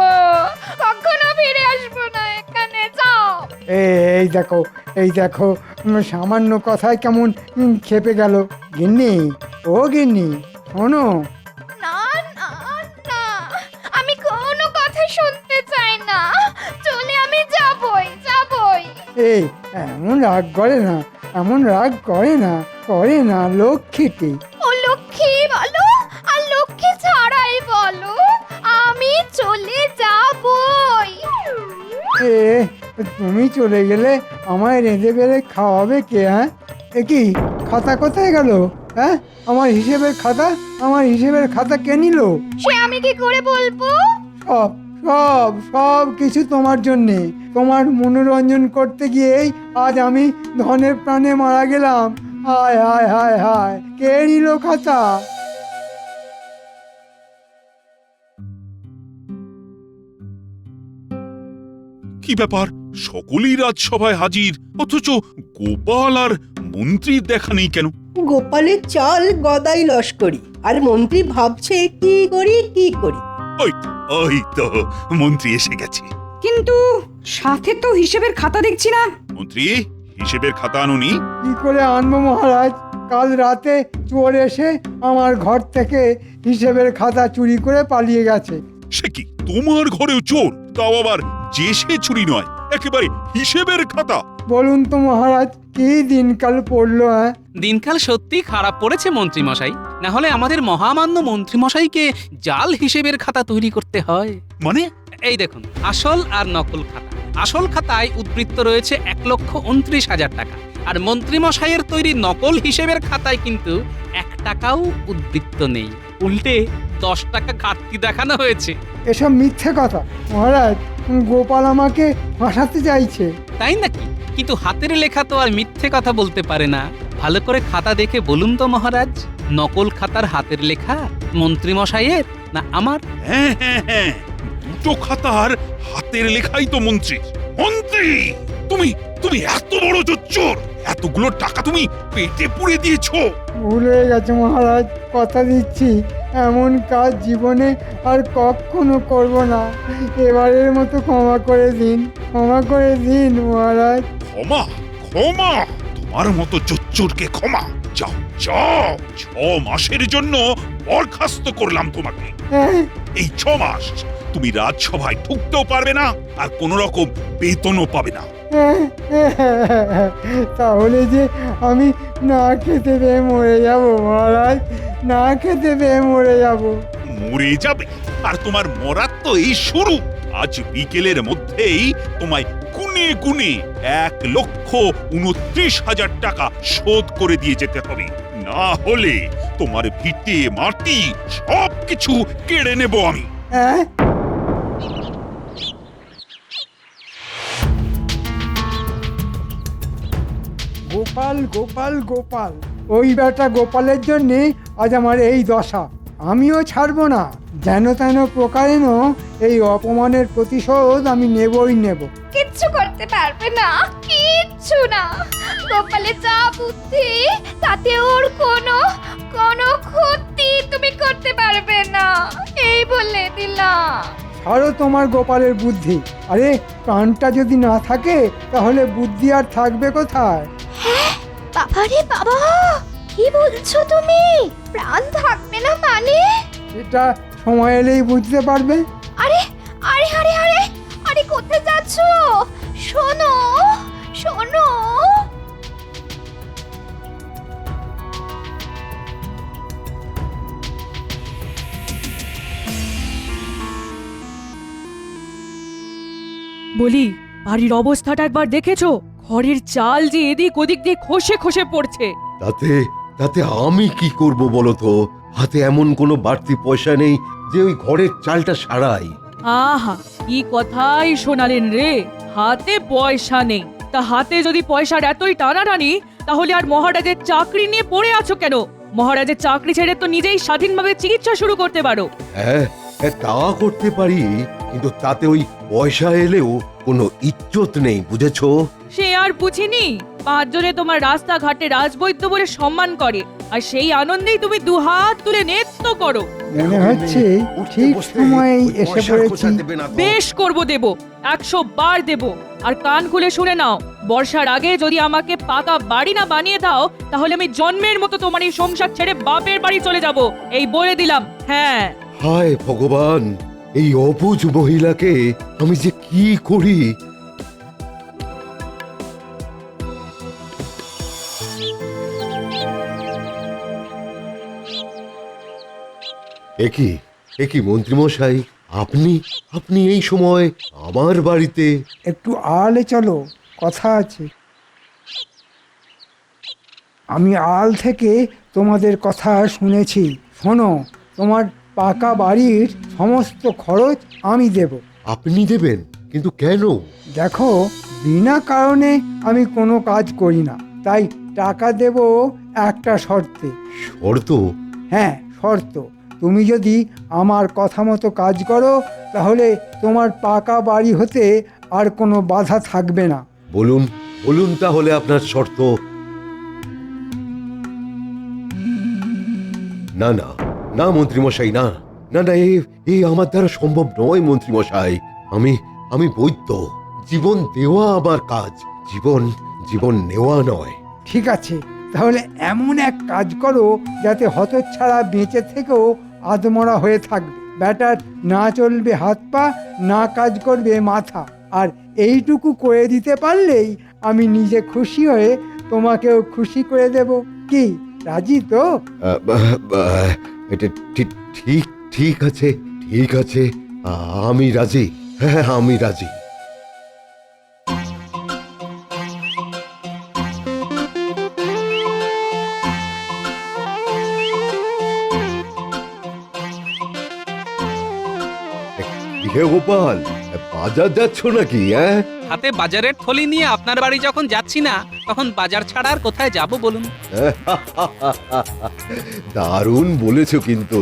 কখনো ফিরে আসবো না এখানে। যাও। এই দেখো, এই দেখো, সামান্য কথায় কেমন খেপে গেল। গিন্নি, ও গিন্নি, শোনো। না না না, আমি কোনো কথা শুনতে চাই না, চলে আমি যাবই যাবই। এই এমন রাগ করে না, এমন রাগ করে না, করে না লক্ষ্মীটি। ও লক্ষ্মী বলো আর লক্ষ্মী ছাড়াই বলো, আমি চলে যাবই। এ তুমি চলে গেলে আমায় রেঁধে বেড়ে খাওয়াবে কে? হ্যাঁ, এ কি খাতা কোথায় গেল? হ্যাঁ, আমার হিসেবের খাতা, আমার হিসেবের খাতা কে নিল? সে আমি কি করে বলবো? সব সব সব কিছু তোমার জন্যে। তোমার মনোরঞ্জন করতে গিয়েই আজ আমি ধনের প্রাণে মারা গেলাম। হায় হায় হায় হায়, কে নিল খাতা? কি ব্যাপার, সকলেই রাজসভায় হাজির, অথচ গোপাল আর মন্ত্রীর দেখা নেই কেন? গোপালের চাল গদাই লস্করি, আর মন্ত্রী ভাবছে কি করি কি করি। ওই তো মন্ত্রী এসে গেছে। কিন্তু সাথে তো হিসেবের খাতা দেখছি না। মন্ত্রী, হিসেবের খাতা আনুনি? কি করে আনবো মহারাজ? কাল রাতে চোর এসে আমার ঘর থেকে হিসেবের খাতা চুরি করে পালিয়ে গেছে। সে কি, তোমার ঘরেও চোর? তাও আবার যে সে চুরি নয়, একেবারে হিসেবের খাতা। বলুন তো মহারাজ, কি দিনকাল পড়লো? হ্যাঁ, দিনকাল সত্যি খারাপ পড়েছে মন্ত্রী মশাই, না হলে আমাদের মহামান্য মন্ত্রী মশাইকে জাল হিসেবের খাতা তৈরি করতে হয়। মানে? এই দেখুন, আসল আর নকল খাতা। আসল খাতায় উদ্বৃত্ত রয়েছে 1,29,000 টাকা, আর মন্ত্রী মশাইয়ের তৈরি নকল হিসেবের খাতায় কিন্তু 1 টাকাও উদ্বৃত্ত নেই, উল্টে 10 টাকা ঘাটতি দেখানো হয়েছে। এসব মিথ্যে কথা মহারাজ। গোপাল আমাকে ফাঁসাতে চাইছে। তাই নাকি? কিন্তু হাতের লেখা তো আর মিথ্যে কথা বলতে পারে না। ভালো করে খাতা দেখে বলুন তো মহারাজ, নকল খাতার হাতের লেখা মন্ত্রী মশাইয়ের না আমার? হ্যাঁ হ্যাঁ হ্যাঁ, দুটো খাতার হাতের লেখাই তো মন্ত্রীর। মন্ত্রী, তুমি তুমি এত বড় জোচ্চোর, এতগুলো টাকা তুমি পেটে পুড়ে দিয়েছো। ভুল হয়ে গেছে মহারাজ, কথা দিচ্ছি এমন কাজ জীবনে আর কখনো করব না। এবারের মতো ক্ষমা করে দিন, ক্ষমা করে দিন মহারাজ। ক্ষমা? ক্ষমা? তোমার মতো জোচ্চোরকে ক্ষমা? যাও যাও, 6 মাসের জন্য বরখাস্ত করলাম তোমাকে। এই 6 মাস তুমি রাজসভায় ঢুকতেও পারবে না, আর কোন রকম বেতনও পাবে না। তাহলে যে আমি না খেতে পেয়ে মরে যাব মহারাজ, না খেতে পেয়ে মরে যাব। মরে যাবে? আর তোমার মরার তো এই শুরু। আজ বিকেলের মধ্যেই তোমায় গুনে গুনে 1,29,000 টাকা শোধ করে দিয়ে যেতে হবে, না হলে তোমার ভিটে মাটি সবকিছু কেড়ে নেব আমি। হ্যাঁ, গোপাল গোপাল গোপাল, ওই বেটা গোপালের জন্যে আজ আমার এই দশা। আমিও ছাড়বো না, যেন তেন প্রকারেণ এই অপমানের প্রতিশোধ আমি নেবই নেব। কিচ্ছু করতে পারবে না, কিচ্ছু না। গোপালের যা বুদ্ধি, তাতে ওর কোনো ক্ষতি তুমি করতে পারবে না, এই বলে দিলাম। ছাড়ো তোমার গোপালের বুদ্ধি। আরে প্রাণটা যদি না থাকে তাহলে বুদ্ধি আর থাকবে কোথায়? হ্যাঁ, বাবারে বাবা, কি বলছো তুমি? প্রাণ থাকবে না মানে? এটা সময় এলেই বুঝতে পারবে। আরে আরে আরে আরে আরে, কোথায় যাচ্ছো? শোনো শোনো। বলি, বাড়ির অবস্থাটা একবার দেখেছো? ঘরের চাল যে এদিক ওদিক দিয়ে খসে খসে পড়ছে। তাতে তাতে আমি কি করব বলো তো? হাতে এমন কোনো বাড়তি পয়সা নেই যে ওই ঘরের চালটা সারাই। আহা, কি কথাই শোনালেন রে। হাতে পয়সা নেই, তা হাতে যদি পয়সার এতই টানাটানি, তাহলে আর মহারাজের চাকরি নিয়ে পড়ে আছো কেন? মহারাজের চাকরি ছেড়ে তো নিজেই স্বাধীনভাবে চিকিৎসা শুরু করতে পারো। হ্যাঁ, তা করতে পারি, কিন্তু তাতে ওই পয়সা এলেও কোনো ইজ্জত নেই, বুঝেছো? সে আর বুঝিনি। 5 জনে তোমার রাস্তাঘাটে রাজবৈদ্য বলে সম্মান করে, আর সেই আনন্দেই তুমি দুহাত তুলে নৃত্য করো। মনে হচ্ছে ঠিক সময়েই এসে পড়েছি। বেশ করব, দেব, 100 বার দেব। আর কান খুলে শুনে নাও, বর্ষার আগে যদি আমাকে পাকা বাড়ি না বানিয়ে দাও, তাহলে আমি জন্মের মতো তোমার এই সংসার ছেড়ে বাপের বাড়ি চলে যাব, এই বলে দিলাম। হ্যাঁ। হায় ভগবান, এই অবুঝ মহিলাকে আমি যে কি করি। একই মন্ত্রীমশাই, আপনি আপনি এই সময় আমার বাড়িতে? একটু আড়ালে চলো, কথা আছে। আমি আড়াল থেকে তোমাদের কথা শুনেছি। শোনো, তোমার পাকা বাড়ির সমস্ত খরচ আমি দেব। আপনি দেবেন? কিন্তু কেন? দেখো, বিনা কারণে আমি কোনো কাজ করি না, তাই টাকা দেব একটা শর্তে। শর্ত? হ্যাঁ, শর্ত। তুমি যদি আমার কথা মতো কাজ করো, তাহলে তোমার পাকা বাড়ি হতে আর কোনো বাধা থাকবে না। বলুন বলুন তাহলে আপনার শর্ত। না না না মন্ত্রীমশাই, না না না, এই আমার দ্বারা সম্ভব নয় মন্ত্রীমশাই। আমি বৈদ্য, জীবন দেওয়া আমার কাজ, জীবন নেওয়া নয়। ঠিক আছে, তাহলে এমন এক কাজ করো যাতে হতচ্ছাড়া বেঁচে থেকেও আদমরা হয়ে থাকবে। ব্যাটার না চলবে হাত পা, না কাজ করবে মাথা, আর এইটুকু করে দিতে পারলেই আমি নিজে খুশি হয়ে তোমাকেও খুশি করে দেব। কি, রাজি তো? এটা ঠিক আছে, ঠিক আছে, আমি রাজি। হ্যাঁ, আমি রাজি। গোপাল, বাজার যাচ্ছ নাকি? হাতে বাজারের থলি নিয়ে আপনার বাড়ি যখন যাচ্ছি না, তখন বাজার ছাড়া আর কোথায় যাব বলুন? দারুণ বলেছো কিন্তু।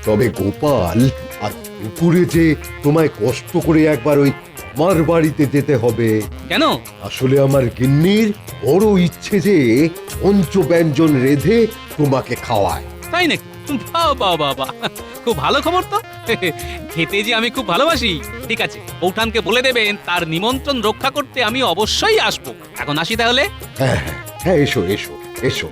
তবে গোপাল, আর দুপুরে যে তোমায় কষ্ট করে একবার ওই আমার বাড়িতে যেতে হবে। কেন? আসলে আমার গিন্নির বড় ইচ্ছে যে পঞ্চব্যঞ্জন রেঁধে তোমাকে খাওয়ায়। তাই নাকি? বাবা, খুব ভালো খবর তো। খেতে যে আমি খুব ভালোবাসি। ঠিক আছে, বৌঠানকে বলে দেবেন তার নিমন্ত্রণ রক্ষা করতে আমি অবশ্যই আসবো। এখন আসি তাহলে। হ্যাঁ হ্যাঁ, এসো এসো এসো।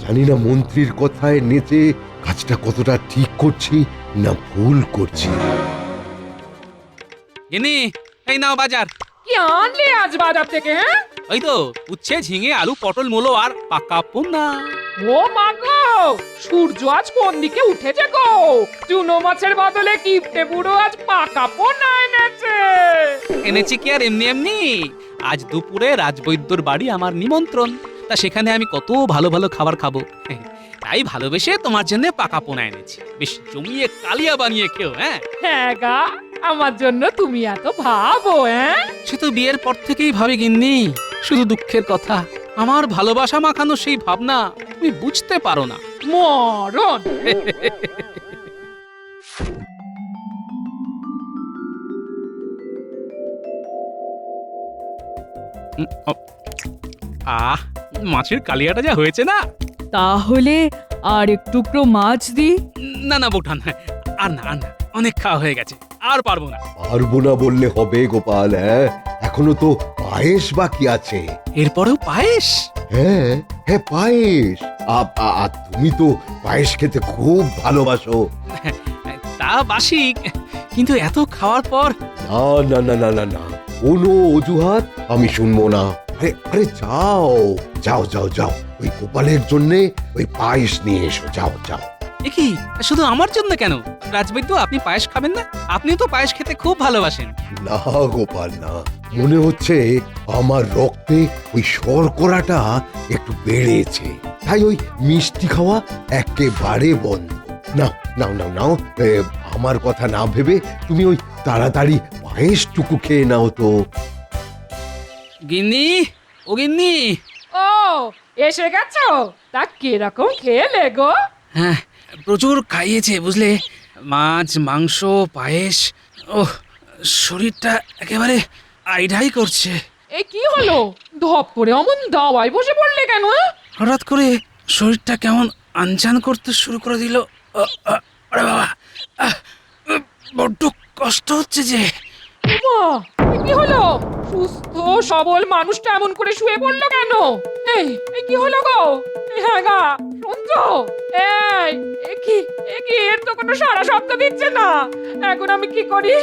জানি না মন্ত্রীর কথায় নেচে কাজটা কতটা ঠিক করছি না ভুল করছি। গিন্নি, এই নাও বাজার। কি আনলে আজ বাজার থেকে? ওই তো উচ্ছে, ঝিঙে, আলু, পটল, মূলো আর পাকা পোনা। ও মা গো, সূর্য আজ কোন দিকে উঠেছে গো? চুনো মাছের বদলে কিপটে বুড়ো আজ পাকা পোনা এনেছে। এনেছি কি আর এমনি এমনি, আজ দুপুরে রাজবৈদ্যর বাড়ি আমার নিমন্ত্রণ, তা সেখানে আমি কত ভালো ভালো খাবার খাবো, তাই ভালোবেসে তোমার জন্য পাকা পোনা এনেছি। বেশ জমিয়ে কালিয়া বানিয়ে খেও। হ্যাঁ হ্যাঁ গা, আমার জন্য তুমি এত ভাবো? হ্যাঁ, সে তো বিয়ের পর থেকেই ভাবি গিন্নি, শুধু দুঃখের কথা আমার ভালোবাসা মাখানো সেই ভাবনা তুমি বুঝতে পারো না। মরণ। আহ, মাছের কালিয়াটা যা হয়েছে না। তাহলে আর এক টুকরো মাছ দি। না না বৌঠান, আর না আর না, অনেক খাওয়া হয়ে গেছে, আর পারবো না। পারবো না বললে হবে গোপাল, হ্যাঁ এখনো তো পায়েস বাকি আছে। এরপরেও পায়েস? হ্যাঁ হ্যাঁ পায়েস। তুমি তো পায়েস খেতে খুব ভালোবাসো। তা বাসি, কিন্তু এত খাওয়ার পর। না না না না না না, কোনো অজুহাত আমি শুনবো না। আরে আরে যাও যাও যাও যাও, ওই গোপালের জন্যে ওই পায়েস নিয়ে এসো, যাও যাও। কি শুধু আমার জন্য কেন রাজবৈদ্য, আপনি পায়েস খাবেন না? আপনিও তো পায়েস খেতে খুব ভালোবাসেন। না গোপাল না, মনে হচ্ছে আমার রক্তে ওই শর্করাটা একটু বেড়েছে, তাই ওই মিষ্টি খাওয়া একেবারে বন্ধ। নাও নাও নাও নাও, আমার কথা না ভেবে তুমি ওই তাড়াতাড়ি পায়েসটুকু খেয়ে নাও তো। গিন্নি, ও গিন্নি। ও, এসে গেছো? তা কিরকম খেলে গো? হ্যাঁ, প্রচুর খাইয়েছে বুঝলে, মাছ মাংস পায়েস। ওহ, শরীরটা একেবারে আইঢাই করছে। এ কি হলো? ধপ করে অমন দাওয়ায় বসে পড়লে কেন? হঠাৎ করে শরীরটা কেমন আনচান করতে শুরু করে দিল। আরে বাবা, বড্ড কষ্ট হচ্ছে যে। কি হলো? সুস্থ সবল মানুষটা এমন করে শুয়ে পড়লো কেন? এই কি হলো গো? হ্যাঁ গা, শুনছো? এ কি এর তো কোনো সারা শব্দ দিচ্ছে না। এখন আমি কি করি?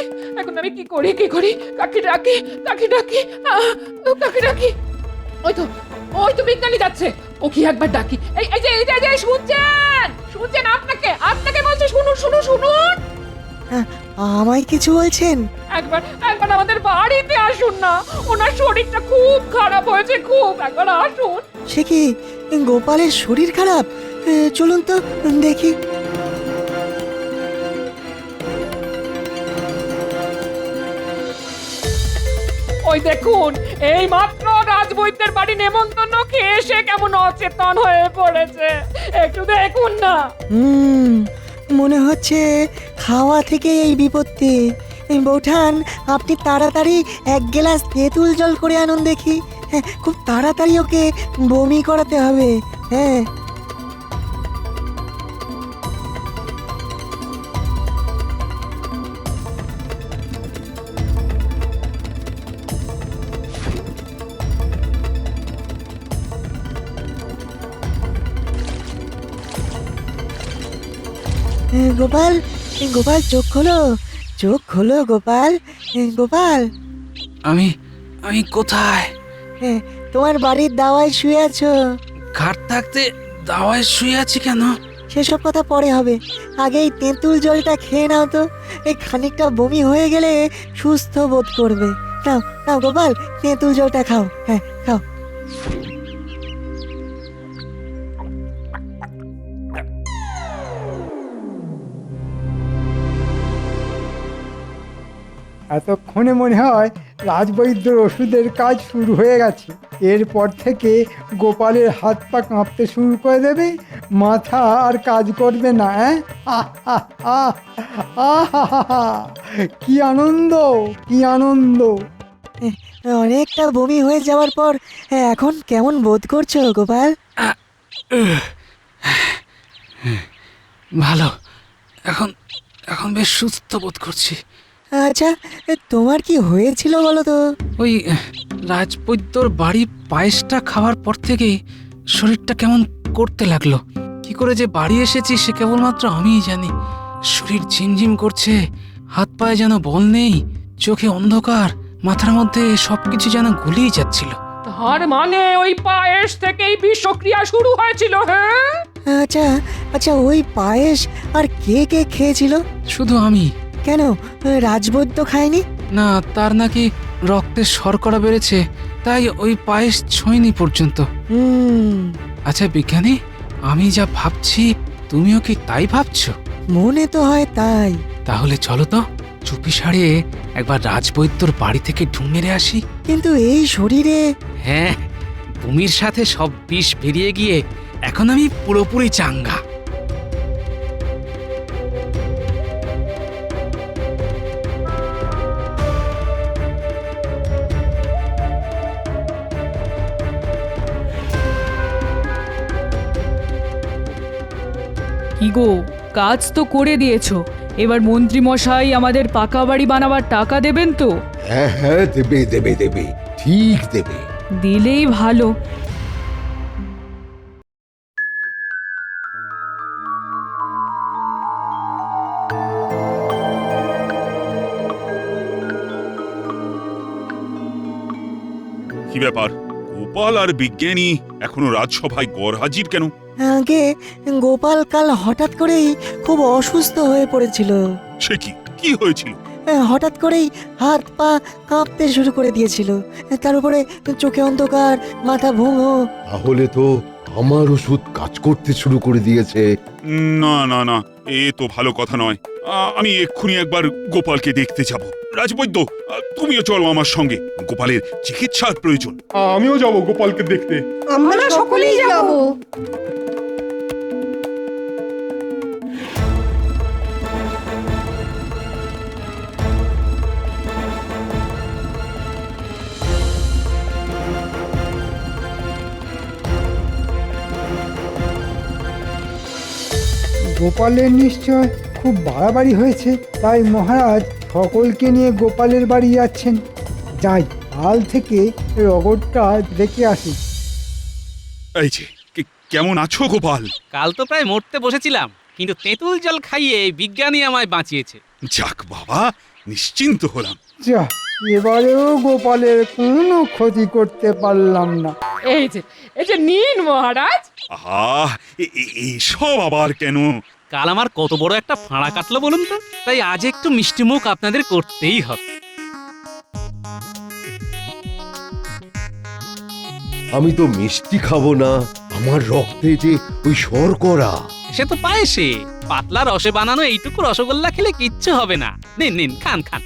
কি করি? কাকে ডাকি? কাকে ডাকি? ওই তো বিজ্ঞানী যাচ্ছে, ও কি একবার ডাকি। এই যে শুনছেন? আপনাকে বলছে, শুনুন। আমায় কিছু বলছেন? একবার আমাদের বাড়িতে আসুন না, ওনার শরীরটা খুব খারাপ হয়েছে, খুব। একবার আসুন। সে কি, গোপালের শরীর খারাপ? চলুন তো দেখি। ওই দেখুন, এই মাত্র রাজবৈদ্যের বাড়ি নেমন্তন্ন খেয়ে এসে কেমন অচেতন হয়ে পড়েছে, একটু দেখুন না। মনে হচ্ছে খাওয়া থেকে এই বিপত্তি। বৌঠান, আপনি তাড়াতাড়ি এক গ্লাস তেঁতুল জল করে আনুন দেখি। হ্যাঁ, খুব তাড়াতাড়ি ওকে বমি করাতে হবে। হ্যাঁ, গোপাল চোখ খোলো গোপাল। আমি কোথায়? তোমার বাড়ির দাওয়ায় শুয়ে আছো। ঘাট থাকতে দাওয়ায় শুয়ে আছি কেন? সেসব কথা পরে হবে, আগে এই তেঁতুল জলটা খেয়ে নাও তো। এই খানিকটা বমি হয়ে গেলে সুস্থ বোধ করবে। নাও গোপাল, তেঁতুল জলটা খাও। হ্যাঁ, খাও। এতক্ষণে মনে হয় রাজবৈদ্যর ওষুধের কাজ শুরু হয়ে গেছে। এরপর থেকে গোপালের হাত পা কাঁপতে শুরু করে দেবে, মাথা আর কাজ করবে না। কি আনন্দ, কি আনন্দ! অনেকটা বমি হয়ে যাওয়ার পর এখন কেমন বোধ করছো গোপাল? ভালো, এখন বেশ সুস্থ বোধ করছি। আচ্ছা, তোমার কি হয়েছিল বলো তো? ওই রাজবৈদ্যর বাড়ি পায়েসটা খাওয়ার পর থেকেই শরীরটা কেমন করতে লাগলো। কি করে যে বাড়ি এসেছি সে কেবলমাত্র আমিই জানি। শরীর ঝিমঝিম করছে, হাত পায়ে যেন বল নেই, চোখে অন্ধকার, মাথার মধ্যে সবকিছু যেন গুলিয়ে যাচ্ছিল। তার মানে ওই পায়েস থেকেই বিষক্রিয়া শুরু হয়েছিল, হ্যাঁ? আচ্ছা আচ্ছা, ওই পায়েস আর কে কে খেয়েছিল? শুধু আমি। কেন, রাজবৈদ্য খায়নি? না, তার নাকি রক্তে শর্করা বেড়েছে, তাই ওই পায়েস ছোঁয়নি পর্যন্ত। আচ্ছা বিজ্ঞানী, আমি যা ভাবছি তুমিও কি তাই ভাবছো? মনে তো হয় তাই। তাহলে চলো তো চুপি সারে একবার রাজবৈদ্যর বাড়ি থেকে ঢুঁ মেরে আসি। কিন্তু এই শরীরে। হ্যাঁ, ভূমির সাথে সব বিষ বেরিয়ে গিয়ে এখন আমি পুরোপুরি চাঙ্গা। কি গো, কাজ তো করে দিয়েছো, এবার মন্ত্রী মশাই আমাদের পাকা বাড়ি বানাবার টাকা দেবেন তো? হ্যাঁ হ্যাঁ, দেবে দেবে দেবে, ঠিক দেবে। দিলেই ভালো। কি ব্যাপার, গোপাল আর বিজ্ঞানী এখনো রাজসভায় গড়হাজির কেন? আগে গোপাল কাল হঠাৎ করেই খুব অসুস্থ হয়ে পড়েছিল। সে কি, কি হয়েছিল? হঠাৎ করেই হাত পা কাঁপতে শুরু করে দিয়েছিল, তার উপরে চোখে অন্ধকার, মাথা ভুঙো। তাহলে তো আমার ওষুধ কাজ করতে শুরু করে দিয়েছে। না না না, এ তো ভালো কথা নয়। আমি এক্ষুনি একবার গোপালকে দেখতে যাব। রাজবৈদ্য, তুমিও চলো আমার সঙ্গে, গোপালের চিকিৎসার প্রয়োজন। আমিও যাব গোপালকে দেখতে। আমরা সকলেই যাব। গোপালের নিশ্চয় খুব বাড়াবাড়ি হয়েছে, তাই মহারাজ সকলকে নিয়ে গোপালের বাড়ি যাচ্ছেন। যাই, কাল থেকে রগরটা দেখে আসি। এই যে, কেমন আছো গোপাল? কাল তো প্রায় মরতে বসেছিলাম, কিন্তু তেঁতুল জল খাইয়ে বিজ্ঞানী আমায় বাঁচিয়েছে। যাক বাবা, নিশ্চিন্ত হলাম। যা, এবারেও গোপালের কোনো ক্ষতি করতে পারলাম না। এই যে নিন মহারাজ। আহ, এইসব আবার কেন? কাল আমার কত বড় একটা ফাঁড়া কাটলো বলুন তো, তাই আজ একটু মিষ্টি মুখ আপনাদের করতেই হবে। আমি তো মিষ্টি খাবো না, আমার রক্তে যে ওই শর্করা। সে তো পায়েসে, পাতলা রসে বানানো এইটুকু রসগোল্লা খেলে কিচ্ছু হবে না। নিন নিন, খান খান।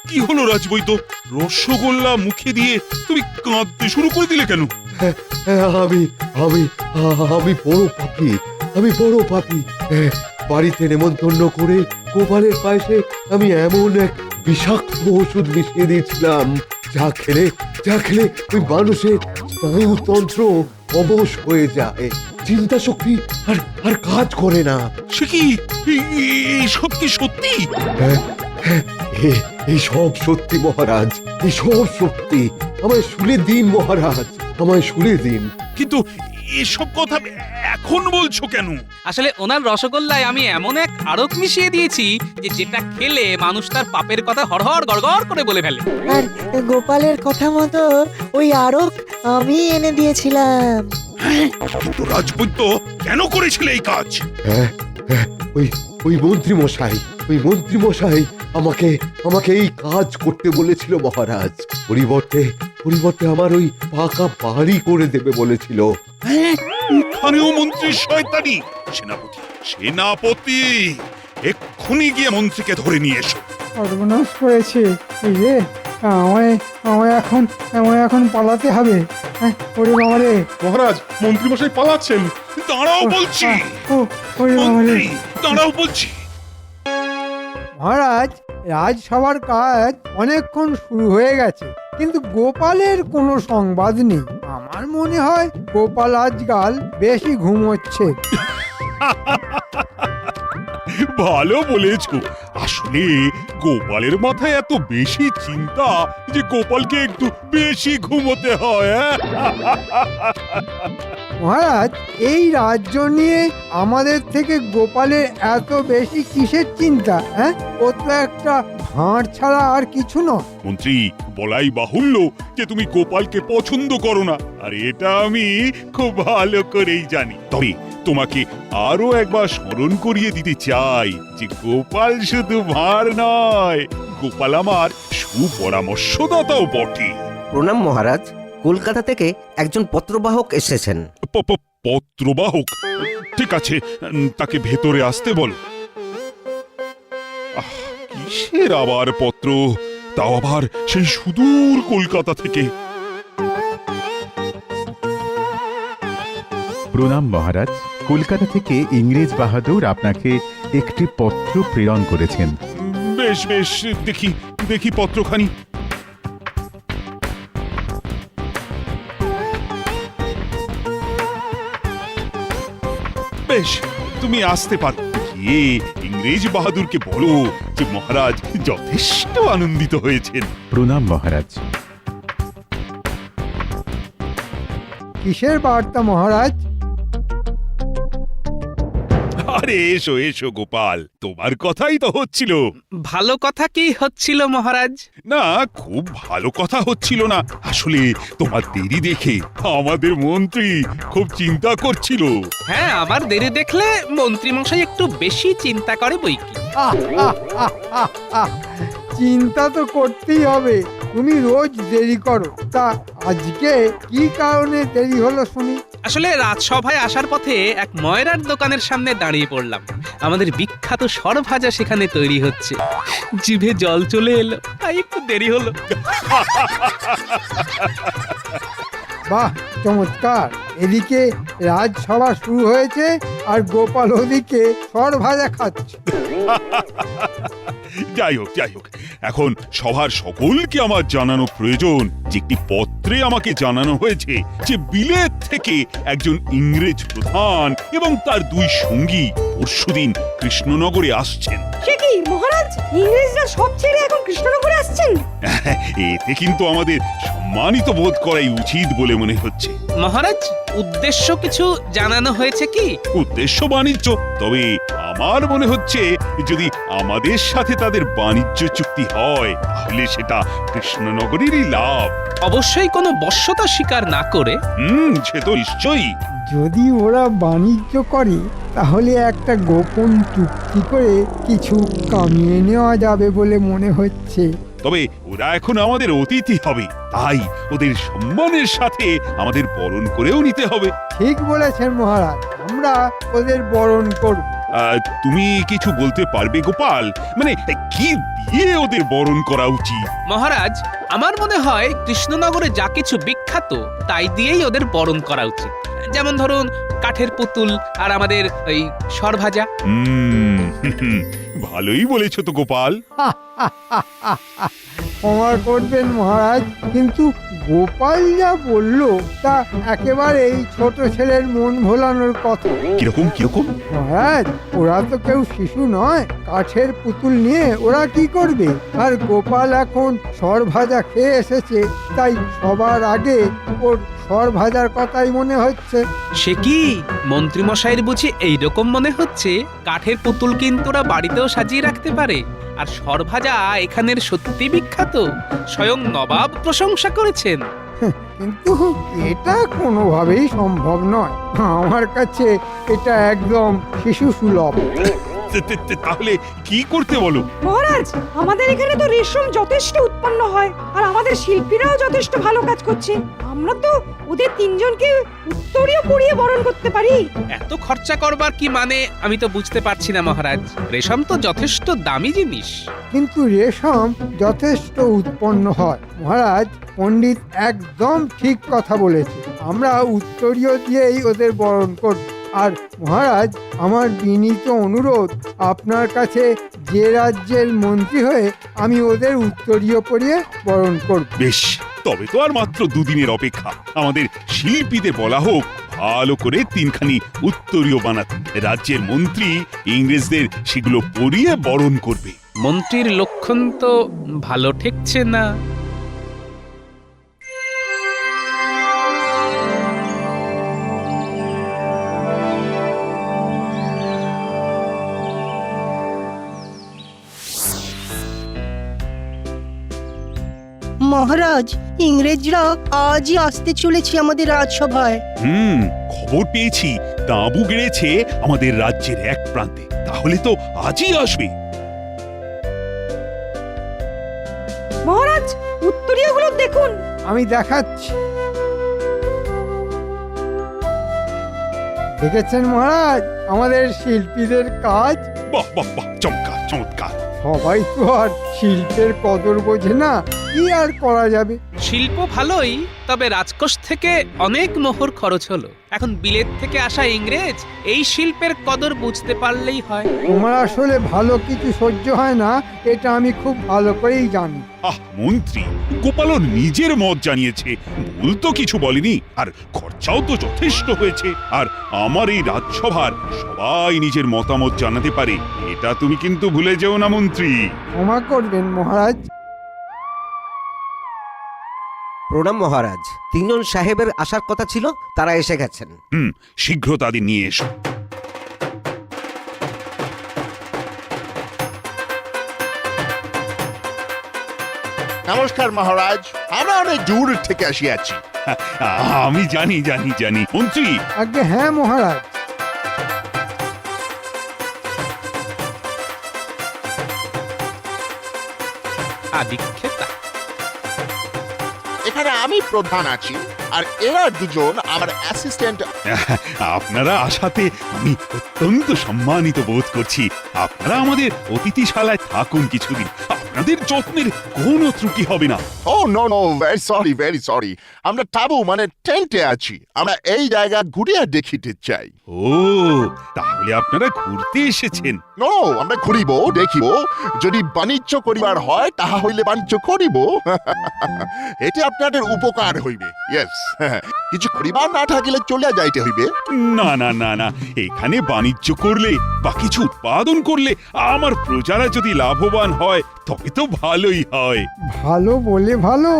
কি হলো রাজবৈদ্য, রসগোল্লা মুখে দিয়ে তুমি কাঁদতে শুরু করে দিলে কেন? আমি আমি আমি বড় পাপী, আমি বড় পাপী। বাড়িতে নেমন্তন্ন করে গোপালের পায়েসে আমি এমন এক বিষাক্ত ওষুধ মিশিয়ে দিয়েছিলাম, যা খেলে ওই মানুষের স্নায়ুতন্ত্র অবশ হয়ে যায়, চিন্তা শক্তি আর কাজ করে না। সে কি, সব কি সত্যি? এই সব সত্যি মহারাজ, এই সব সত্যি। আমায় শুনে দিন মহারাজ, আমায় শুনে দিন। কিন্তু এসব কথা এখন বলছো কেন? আসলে ওনার রসগোল্লায় আমি এমন এক আরক মিশিয়ে দিয়েছি যে যেটা খেলে মানুষ তার পাপের কথা হড়হড় গড়গড় করে বলে ফেলে। আর গোপালের কথা মতো ওই আরক আমি এনে দিয়েছিলাম। কিন্তু রাজবৈদ্য, কেন করেছিলে এই কাজ? ওই মন্ত্রী মশাই আমাকে এই কাজ করতে বলেছিল মহারাজ। পরিবর্তে আমার ওই পাকা বাড়ি করে দেবে বলেছিল। এখানেও মন্ত্রীর শয়তানি! সেনাপতি, এক্ষুনি গিয়ে মন্ত্রীকে ধরে নিয়ে এসো। সর্বনাশ করেছে। এই রে, আমায় এখন পালাতে হবে। ওরে বাবা রে! মহারাজ, মন্ত্রী মশাই পালাচ্ছেন। দাঁড়াও বলছি, দাঁড়াও বলছি। মহারাজ, রাজসভার কাজ অনেকক্ষণ শুরু হয়ে গেছে, কিন্তু গোপালের কোনো সংবাদ নেই। আমার মনে হয় গোপাল আজকাল বেশি ঘুমোচ্ছে। ভালো বলেছ। আসলে গোপালের মাথায় এত বেশি চিন্তা যে গোপালকে একটু বেশি ঘুমোতে হয়। মহারাজ এই রাজ্য নিয়ে আমাদের থেকে গোপালের এত বেশি কিসের চিন্তা? হ্যাঁ, ও তো একটা ভাঁড় ছাড়া আর কিছু নয়। মন্ত্রী, বলাই বাহুল্য যে তুমি গোপালকে পছন্দ করো না, আর এটা আমি খুব ভালো করেই জানি। তবে তোমাকে আরো একবার স্মরণ করিয়ে দিতে চাই যে গোপাল শুধু ভাঁড় নয়, গোপাল আমার সুপরামর্শদাতাও বটে। প্রণাম মহারাজ, কলকাতা থেকে একজন পত্রবাহক এসেছেন। পত্রবাহক? ঠিক আছে, তাকে ভেতরে আসতে বলো। কিসের আবার পত্র, তাও আবার সেই সুদূর কলকাতা থেকে? প্রণাম মহারাজ, কলকাতা থেকে ইংরেজ বাহাদুর আপনাকে একটি পত্র প্রেরণ করেছেন। বেশ বেশ, দেখি দেখি পত্রখানি। বেশ, তুমি আসতে পারো। গিয়ে ইংরেজ বাহাদুরকে বলো যে মহারাজ যথেষ্ট আনন্দিত হয়েছেন। প্রণাম মহারাজ। কিসের বার্তা মহারাজ? আরে এসো এসো গোপাল, তোমার কথাই তো হচ্ছিল। ভালো কথা কি হচ্ছিল মহারাজ? না, খুব ভালো কথা হচ্ছিল না। আসলে তোমার দেরি দেখে আমাদের মন্ত্রী খুব চিন্তা করছিল। হ্যাঁ, আমার দেরি দেখলে মন্ত্রী মশাই একটু বেশি চিন্তা করে বই কি। চিন্তা তো করতেই হবে, তুমি রোজ দেরি করো, তা আজকে কি কারণে দেরি হলো শুনি? আসলে রাজসভায় আসার পথে এক ময়রার দোকানের সামনে দাঁড়িয়ে পড়লাম। আমাদের বিখ্যাত সরভাজা সেখানে তৈরি হচ্ছে, জিভে জল চলে এলো, তাই একটু দেরি হলো। বাহ, চমৎকার! এদিকে রাজসভা শুরু হয়েছে আর গোপাল ওদিকে সরভাজা খাচ্ছে। যাই হোক যাই হোক, এখন সভার সকলকে আমার জানানো প্রয়োজন যে একটি পত্রে আমাকে জানানো হয়েছে যে বিলেত থেকে একজন ইংরেজ প্রধান এবং তার দুই সঙ্গী পরশুদিন কৃষ্ণনগরে আসছেন। সে কি মহারাজ, ইংরেজরা সব ছেড়ে এখন কৃষ্ণনগরে আসছেন? এতে কিন্তু আমাদের সম্মানিত বোধ করাই উচিত বলে মনে হচ্ছে। মহারাজ, উদ্দেশ্য কিছু জানানো হয়েছে কি? উদ্দেশ্য বাণিজ্য, তবে আমার মনে হচ্ছে যদি আমাদের সাথে তাদের বাণিজ্য চুক্তি হয় তাহলে সেটা কৃষ্ণনগরেরই লাভ। অবশ্যই কোনো বশ্যতা স্বীকার না করে। সে তো নিশ্চয়ই। যদি ওরা বাণিজ্য করে তাহলে একটা গোপন চুক্তি করে কিছু কামিয়ে নেওয়া যাবে বলে মনে হচ্ছে। তবে ওরা এখন আমাদের অতিথি হবে, তাই ওদের সম্মানের সাথে আমাদের বরণ করেও নিতে হবে। ঠিক বলেছেন মহারাজ, আমরা ওদের বরণ করব। তুমি কিছু বলতে পারবে গোপাল? মানে কি দিয়ে ওদের বরণ করা উচিত? মহারাজ, আমার মনে হয় কৃষ্ণনগরে যা কিছু বিখ্যাত তাই দিয়েই ওদের বরণ করা উচিত। যেমন ধরুন কাঠের পুতুল আর আমাদের ওই সরভাজা। ভালোই বলেছো তো গোপাল। ক্ষমা করবেন মহারাজ, কিন্তু গোপাল যা বলল তা একেবারেই ছোট ছেলের মন ভোলানোর কথা। কিরকম কিরকম? মহারাজ, ওরা তো কেউ শিশু নয়, কাঠের পুতুল নিয়ে ওরা কি করবে? আর গোপাল এখন সরভাজা খেয়ে এসেছে, তাই সবার আগে ওর সরভাজার কথাই মনে হচ্ছে। সে কি মন্ত্রী মশাইয়ের বুঝি এইরকম মনে হচ্ছে? কাঠের পুতুল কিন্তু ওরা বাড়িতেও সাজিয়ে রাখতে পারে, আর সরভাজা এখানের সত্যি বিখ্যাত, স্বয়ং নবাব প্রশংসা করেছেন। কিন্তু এটা কোনোভাবেই সম্ভব নয়, আমার কাছে এটা একদম শিশু সুলভ। তাহলে কি করতে বলো? মহারাজ, আমাদের এখানে তো রেশম যথেষ্ট উৎপন্ন হয় আর আমাদের শিল্পীরাও যথেষ্ট ভালো কাজ করছে। আমরা তো ওদের তিনজনকে উত্তরীয় পরিয়ে বরণ করতে পারি। এত খরচা করবার কি মানে আমি তো বুঝতে পারছি না মহারাজ। রেশম তো যথেষ্ট দামি জিনিস। কিন্তু রেশম যথেষ্ট উৎপন্ন হয় মহারাজ, পণ্ডিত একদম ঠিক কথা বলেছে। আমরা উত্তরীয় দিয়েই ওদের বরণ করব। আর মহারাজ, আমার বিনীত অনুরোধ, আপনার কাছে যে রাজ্যের মন্ত্রী হয়ে আমি ওদের উত্তরীয় পরিয়ে বরণ করব। বেশ, তবে তো আর মাত্র দুদিনের অপেক্ষা। আমাদের শিল্পীদের বলা হোক ভালো করে তিনখানি উত্তরীয় বানাতে। রাজ্যের মন্ত্রী ইংরেজদের সেগুলো পরিয়ে বরণ করবে। মন্ত্রীর লক্ষণ তো ভালো ঠেকছে না। মহারাজ ইংরেজরা আজই আসতে চলেছে আমাদের রাজসভায়। খবর পেয়েছি তাঁবু গেড়েছে আমাদের রাজ্যের এক প্রান্তে। তাহলে তো আজই আসবে। মহারাজ উত্তরীয়গুলো দেখুন। আমি দেখাচ্ছি। দেখেছেন মহারাজ আমাদের শিল্পীদের কাজ? বাহ বাহ বাহ, চমৎকার চমৎকার। সবাই তো আর শিল্পের কদর বোঝে না, কি আর করা যাবে। শিল্প ভালোই, তবে রাজকোষ থেকে অনেক মোহর খরচ হলো। এখন বিলেত থেকে আসা ইংরেজ এই শিল্পের কদর বুঝতে পারলেই হয়। আমার আসলে ভালো কিছু সহ্য হয় না, এটা আমি খুব ভালো করেই জানি। মন্ত্রী গোপালও নিজের মত জানিয়েছে, ভুল তো কিছু বলেনি, আর খরচাও তো যথেষ্ট হয়েছে। আর আমার এই রাজসভার সবাই নিজের মতামত জানাতে পারে, এটা তুমি কিন্তু ভুলে যেও না মন্ত্রী। ক্ষমা করবেন মহারাজ। প্রণাম মহারাজ, তিনজন সাহেবের আসার কথা ছিল, তারা এসে গেছেন। শীঘ্র তাদের নিয়ে এসো। নমস্কার মহারাজ, আমরা অনেক দূর থেকে আসিয়াছি। আমি জানি জানি জানি মন্ত্রী। আগে হ্যাঁ মহারাজ। আদিক্ষেতা, এখানে আমি প্রধান আছি, আর এরা দুজন আমার অ্যাসিস্ট্যান্ট। আপনারা আসাতে আমি অত্যন্ত সম্মানিত বোধ করছি। আপনারা আমাদের অতিথিশালায় থাকুন কিছুদিন, আপনাদের যত্নের কোনো ত্রুটি হবে না। ও নো নো, ভেরি সরি। আমরা তাবু মানে টেন্টে আছি, আমরা এই জায়গা ঘুরিয়ে দেখিতে চাই। ও, তাহলে আপনারা ঘুরতে এসেছেন? নো, আমরা ঘুরিব, দেখিব। যদি বাণিজ্য করিবার হয় তাহা হইলে বাণিজ্য করিব। এতে আপনাদের উপকার হইবে। ইয়েস, কিছু করিবার না থাকিলে চলিয়া যাইতে হইবে। না না না না, এখানে বাণিজ্য করলে বা কিছু উৎপাদন করলে আমার প্রজারা যদি লাভবান হয় তবে তো ভালোই হয়। ভালো বলে ভালো,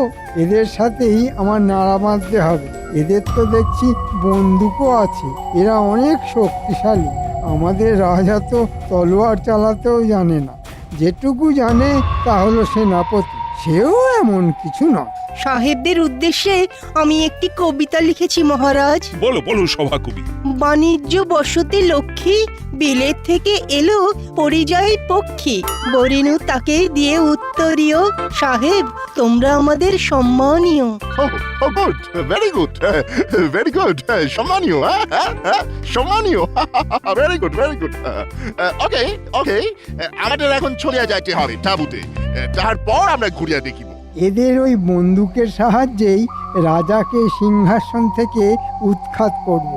এদের সাথেই আমার নাড়া বাঁধতে হবে। এদের তো দেখছি বন্দুকও আছে, এরা অনেক শক্তিশালী। আমাদের রাজা তো তলোয়ার চালাতেও জানে না, যেটুকু জানে তা হলো সেনাপতি, সেও এমন কিছু নয়। সাহেবদের উদ্দেশ্যে আমি একটি কবিতা লিখেছি মহারাজ। বলো বলো সভাকবি। বাণিজ্য বসতে লক্ষ্মী, বিলেত থেকে এলো পরিযায়ী পক্ষী, বরিনু তাকে দিয়ে উত্তরীয়, সাহেব তোমরা আমাদের সম্মানীয়। Good, very good, very good. সম্মানীয়, সম্মানীয়। Very good, very good. Okay okay, আমাদের এখন চলিয়া যাইতে হবে তাঁবুতে, তারপর আমরা ঘুরিয়া দেখিব। এদের ওই বন্দুকের সাহায্যেই রাজাকে সিংহাসন থেকে উৎখাত করব।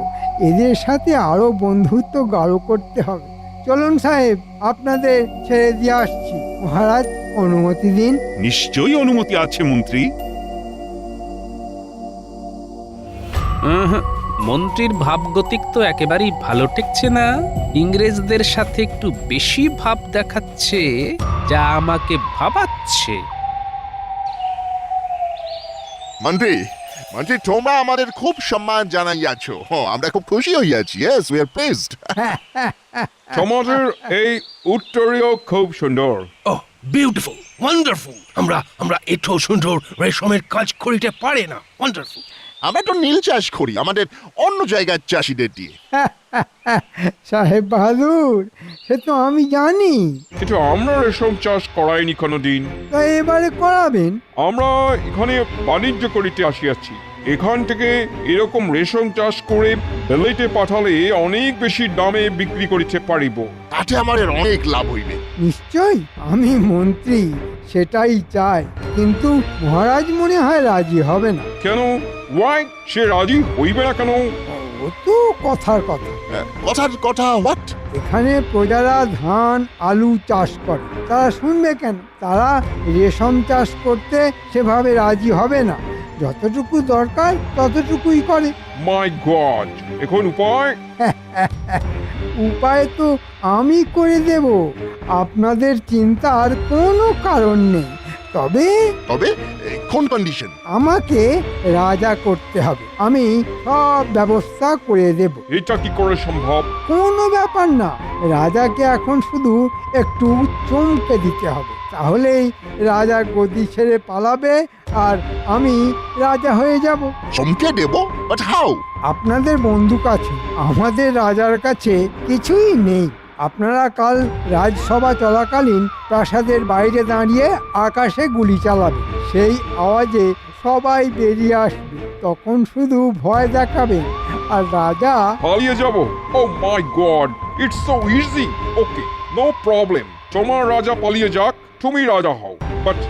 এদের সাথে আরো বন্ধুত্ব গাঢ় করতে হবে। চলুন সাহেব, আপনাদের ছেড়ে দিয়ে আসছি। মহারাজ অনুমতি দিন। নিশ্চয়ই অনুমতি আছে মন্ত্রী। মন্ত্রীর ভাবগতিক তো একেবারেই ভালো ঠেকছে না। ইংরেজদের সাথে একটু বেশি ভাব দেখাচ্ছে, যা আমাকে ভাবাচ্ছে। মন্ত্রী, তোমরা আমাদের খুব সম্মান জানাইয়াছ, আমরা খুব খুশি হইয়াছি। Yes, we are pleased. সমাজের এই উত্তরীয় খুব সুন্দর। Beautiful, wonderful. আমরা এত সুন্দর রেশমের কাজ করিতে পারি না। ওয়ান্ডারফুল। আমরা তো নীল চাষ করি আমাদের অন্য জায়গার চাষিদের দিয়ে। সাহেব বাহাদুর, সে তো আমি জানি, কিন্তু আমরা রেশম চাষ করাইনি কোনোদিন। তা এবারে করাবেন? আমরা এখানে বাণিজ্য করিতে আসিয়াছি। এখান থেকে এরকম রেশম চাষ করে বেলেটে পাঠালে অনেক বেশি দামে বিক্রি করিতে পারিব। তাতে আমাদের অনেক লাভ হইবে। নিশ্চয়ই, আমি মন্ত্রী, সেটাই চাই। কিন্তু মহারাজ মনে হয় রাজি হবে না। কেন? ওয়াই, সে রাজি হইবে না কেন? ও তো কথার কথা। কথার কথা? হোয়াট? এখানে প্রজারা ধান আলু চাষ করে, তারা শুনবে কেন? তারা রেশম চাষ করতে সেভাবে রাজি হবে না। যতটুকু দরকার ততটুকুই করে। মাই গড, এখন উপায়? উপায় তো আমি করে দেব, আপনাদের চিন্তার কোনো কারণ নেই। তবে কোন কন্ডিশন? আমাকে রাজা করতে হবে, আমি সব ব্যবস্থা করে দেব। এটা কি করে সম্ভব? কোনো ব্যাপার না, রাজাকে এখন শুধু একটু চমকে দিতে হবে, তাহলেই রাজা গদি ছেড়ে পালাবে আর আমি রাজা হয়ে যাব। চমকে দেব? But how? আপনাদের বন্দুক আছে, আমাদের রাজার কাছে কিছুই নেই। আপনারা কাল রাজসভা চলাকালীন প্রাসাদের বাইরে দাঁড়িয়ে আকাশে গুলি চালাবে, সেই আওয়াজে সবাই বেরিয়ে আসবে, তখন শুধু ভয় দেখাবেন আর রাজা পালিয়ে যাব? Oh my god, it's so easy. Okay, no problem. তোমার রাজা পালিয়ে যাক, তুমি রাজা হও।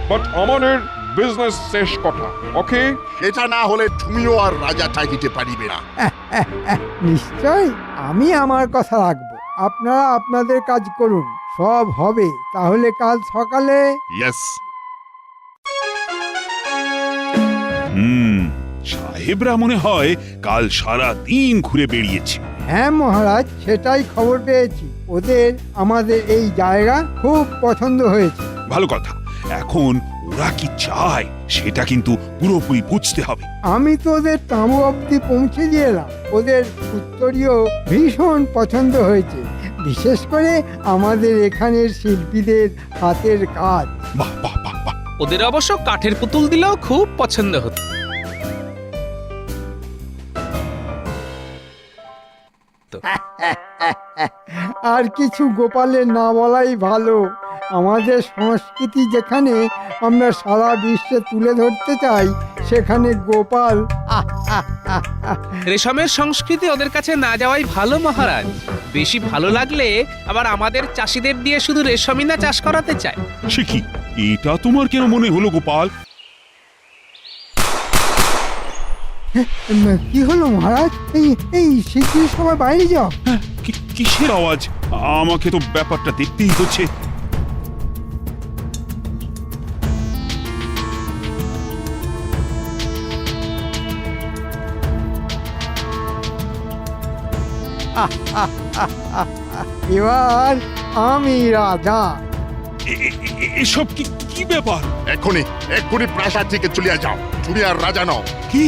বাট আমাদের বিজনেস শেষ কথা, ওকে? সেটা না হলে তুমিও আর রাজা থাকিতে পারিবে না। নিশ্চয় আমি আমার কথা রাখবো, আপনারা আপনাদের কাজ করুন, সব হবে তাহলে কাল সকালে। ইয়েস। সাহেবরা মনে হয় কাল সারা দিন ঘুরে বেরিয়েছে। হ্যাঁ মহারাজ, সেটাই খবর পেয়েছি, ওদের আমাদের এই জায়গা খুব পছন্দ হয়েছে। ভালো কথা, এখন ওরা কি চায় সেটা কিন্তু পুরোপুরি বুঝতে হবে। আমি তো ওদের তাঁবু অবধি পৌঁছে দিয়ে এলাম, ওদের উত্তরীয় ভীষণ পছন্দ হয়েছে, বিশেষ করে আমাদের এখানের শিল্পীদের হাতের কাজ। বাহ বাহ বাহ বাহ। ওদের অবশ্য কাঠের পুতুল দিলেও খুব পছন্দ হতো। আর কিছু গোপালের না বলাই ভালো, আমাদের সংস্কৃতি যেখানে আমরা সারা বিশ্বে তুলে ধরতে চাই, সেখানে গোপাল রেশমের সংস্কৃতি ওদের কাছে না যাওয়াই ভালো মহারাজ। বেশি ভালো লাগলে আবার আমাদের চাষিদের দিয়ে শুধু রেশমই না চাষ করাতে চায়। সে কি, এটা তোমার কেন মনে হলো গোপাল? কি হলো মহারাজ? এই শিগগির সবাই বাইরে যাও। কিসের আওয়াজ? আমাকে তো ব্যাপারটা দেখতেই হচ্ছে। এবার আমি রাজা। এসব কি ব্যাপার? এক্ষুনি প্রাসাদ থেকে চলে যাও, তুমি আর রাজা নও। কি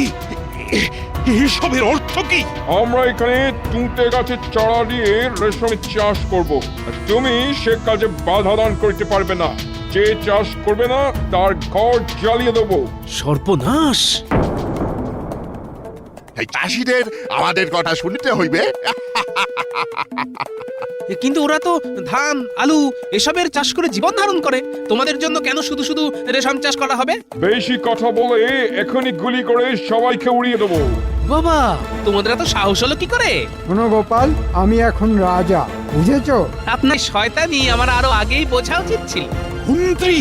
এসবের অর্থ কি? আমরা এখানে তুঁতে গাছের চারা দিয়ে রেশমের চাষ করব, আর তুমি সে কাজে বাধা দান করতে পারবে না। যে চাষ করবে না তার ঘর জ্বালিয়ে দেবো। সর্বনাশ! এই চাষিদের আমাদের কথা শুনতে হইবে। কিন্তু ওরা তো ধান, আলু এসবের চাষ করে জীবন ধারণ করে, তোমাদের জন্য কেন শুধু শুধু রেশম চাষ করা হবে? বেশি কথা বলে এখনই গুলি করে সবাইকে উড়িয়ে দেবো। বাবা, তোমাদের এত সাহস হলো কি করে? শোনো গোপাল, আমি এখন রাজা, বুঝেছো? আপনার শয়তানি আমার আরো আগেই বোঝা উচিত ছিল। মন্ত্রী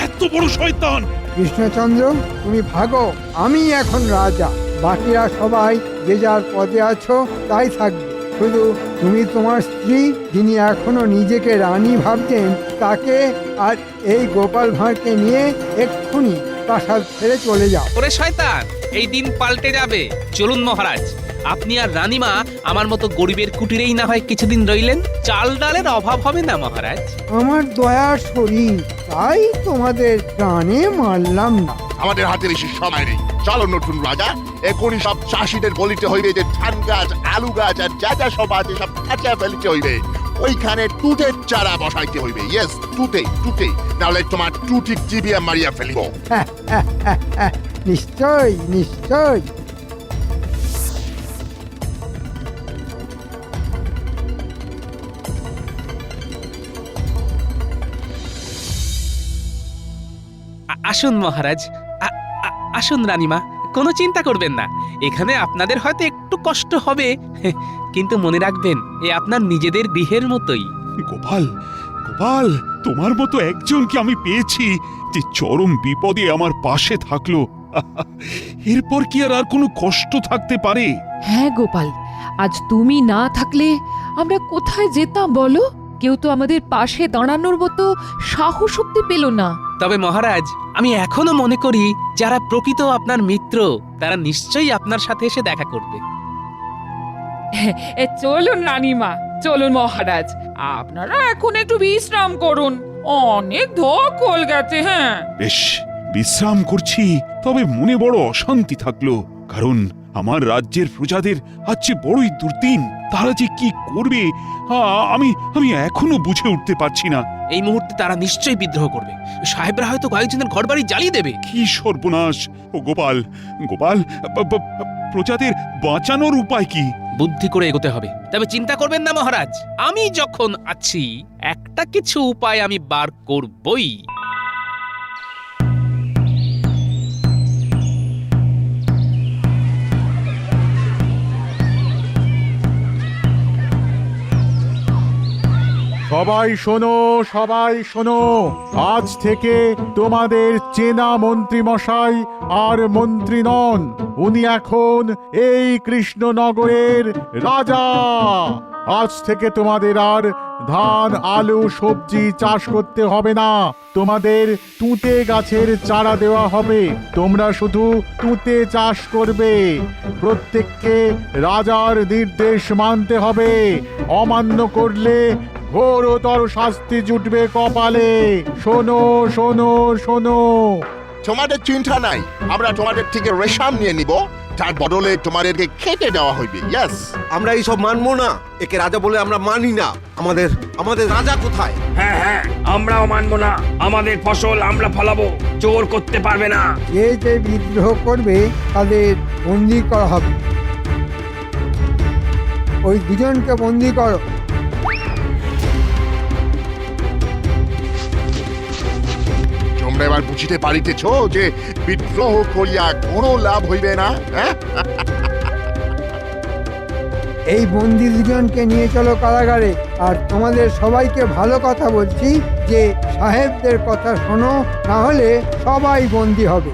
এত বড় শয়তান! কৃষ্ণচন্দ্র, তুমি ভাগো, আমি এখন রাজা, বাকিরা সবাই যে যার পদে আছো তাই থাকবে। শুধু তুমি তোমার স্ত্রী, যিনি এখনো নিজেকে রানী ভাবছেন, তাকে আর এই গোপাল ভাঁড়কে নিয়ে এক্ষুনি প্রাসাদ ছেড়ে চলে যাও। ওরে শয়তান, এই দিন পাল্টে যাবে। চলুন মহারাজ, আপনি আর রানীমা আমার মতো গরিবের কুটিরেই না হয় কিছুদিন রইলেন, চাল ডালের অভাব হবে না মহারাজ। আমার দয়ার শরীর, তাই তোমাদের প্রাণে মারলাম না। আমাদের হাতে বেশি সময় নেই, চলো নতুন রাজা, এখনই সব চাষিদের বলিতে হইবে যে ধান গাছ, আলু গাছ আর যা যা সব আছে সব কাঁচা ফেলিতে হইবে, ওইখানে তুতের চারা বসাইতে হইবে। ইয়েস, তুতে, নাহলে তোমার টুটি চিবিয়া মারিয়া ফেলিব। নিশ্চয় নিশ্চয়। আসুন মহারাজ, আসুন রানীমা, কোনো চিন্তা করবেন না। এখানে আপনাদের হয়তো একটু কষ্ট হবে, কিন্তু মনে রাখবেন এ আপনার নিজেদের গৃহের মতোই। গোপাল, তোমার মতো একজনকে আমি পেয়েছি যে চরম বিপদে আমার পাশে থাকলো। এরপর কি আর কোনো কষ্ট থাকতে পারে? হ্যাঁ গোপাল, আজ তুমি না থাকলে আমরা কোথায় যেতাম বলো? কেউ তো আমাদের পাশে দাঁড়ানোর মতো সাহস শক্তি পেল না। তবে মহারাজ, আমি এখনো মনে করি যারা প্রকৃত আপনার মিত্র তারা নিশ্চয়ই আপনার সাথে এসে দেখা করবে। চলুন রানীমা, চলুন মহারাজ, আপনারা এখন একটু বিশ্রাম করুন, অনেক ধকল গেছে। হ্যাঁ, বিশ্রাম করছি, তবে মনে বড় অশান্তি থাকলো। কারণ আমার রাজ্যের প্রজাদের আজ যে বড়ই দুর্দিন, তারা যে কি করবে আমি আমি এখনো বুঝে উঠতে পারছি না। এই মুহূর্তে তারা নিশ্চয়ই বিদ্রোহ করবে। সাহেবরা হয়তো কয়েকজনের ঘরবাড়ি জ্বালিয়ে দেবে। কি সর্বনাশ! ও গোপাল, গোপাল, প্রজাদের বাঁচানোর উপায় কি? বুদ্ধি করে এগোতে হবে। তবে চিন্তা করবেন না মহারাজ, আমি যখন আছি একটা কিছু উপায় আমি বার করবই। সবাই শোনো, সবাই শোনো, আজ থেকে তোমাদের চেনা মন্ত্রী মশাই আর মন্ত্রী নন, উনি এখন এই কৃষ্ণনগরের রাজা। আজ থেকে তোমাদের আর ধান, আলু, সবজি চাষ করতে হবে না। তোমাদের তুঁতে গাছের চারা দেওয়া হবে। তোমরা শুধু তুঁতে চাষ করবে। প্রত্যেককে রাজার নির্দেশ মানতে হবে। অমান্য করলে ঘোরতর শাস্তি জুটবে কপালে। শোনো, শোনো, শোনো। তোমাদের চিন্তা নাই, আমরা তোমাদের থেকে রেশম নিয়ে নিব, তার বদলে তোমাদেরকে খেতে দেওয়া হইবে। ইয়েস, আমরা এইসব মানবো না। একে রাজা বলে আমরা মানি না। আমাদের আমাদের রাজা কোথায়? হ্যাঁ হ্যাঁ, আমরাও মানবো না। আমাদের ফসল আমরা ফলাবো, জোর করতে পারবে না। যে যে বিদ্রোহ করবে তাদের বন্দি করা হবে। ওই দুজনকে বন্দি করো। তোমরা এবার বুঝিতে পারিতেছ যে বিদ্রোহ করিয়া কোনো লাভ হইবে না। এই বন্দি দুজনকে নিয়ে চলো কারাগারে। আর তোমাদের সবাইকে ভালো কথা বলছি যে সাহেবদের কথা শোনো, না হলে সবাই বন্দি হবে।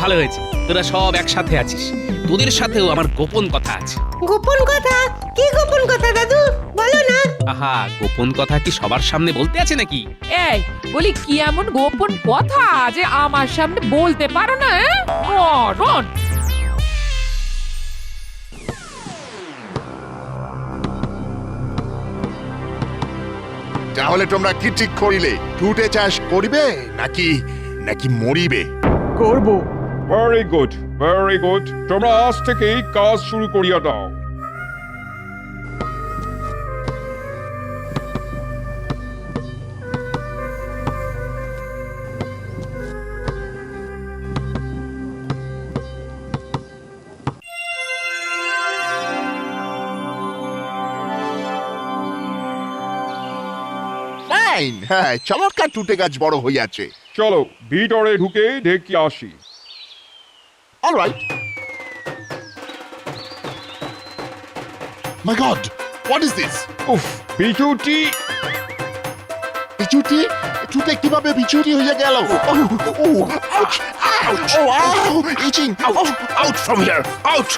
ভালো হয়েছে তোরা সব একসাথে আছিস। তোদের সাথেও আমার গোপন কথা আছে। গোপন কথা? কি গোপন কথা দাদু, বলো না। আহা, গোপন কথা কি সবার সামনে বলতে আছে নাকি? এই বলি, কি এমন গোপন কথা যে আমার সামনে বলতে পারো না? মরণ! তাহলে তোমরা কি ঠিক করিলে? তুঁতে চাষ করিবে নাকি নাকি মরিবে? করব। Very good, very good. তোমরা আজ থেকেই কাজ শুরু করিয়া দাও। ফাইন, হ্যাঁ, চমৎকার তুঁতে গাছ বড় হইয়াছে। চলো ভিতরে ঢুকে দেখি আসি। All right. My God, what is this? উফ, বিচুটি! বিচুটি? তুঁতে কিভাবে বিচুটি হইয়া গেল? Ouch! Ouch! Oh, ow! Itching! Out! Out from here! Out!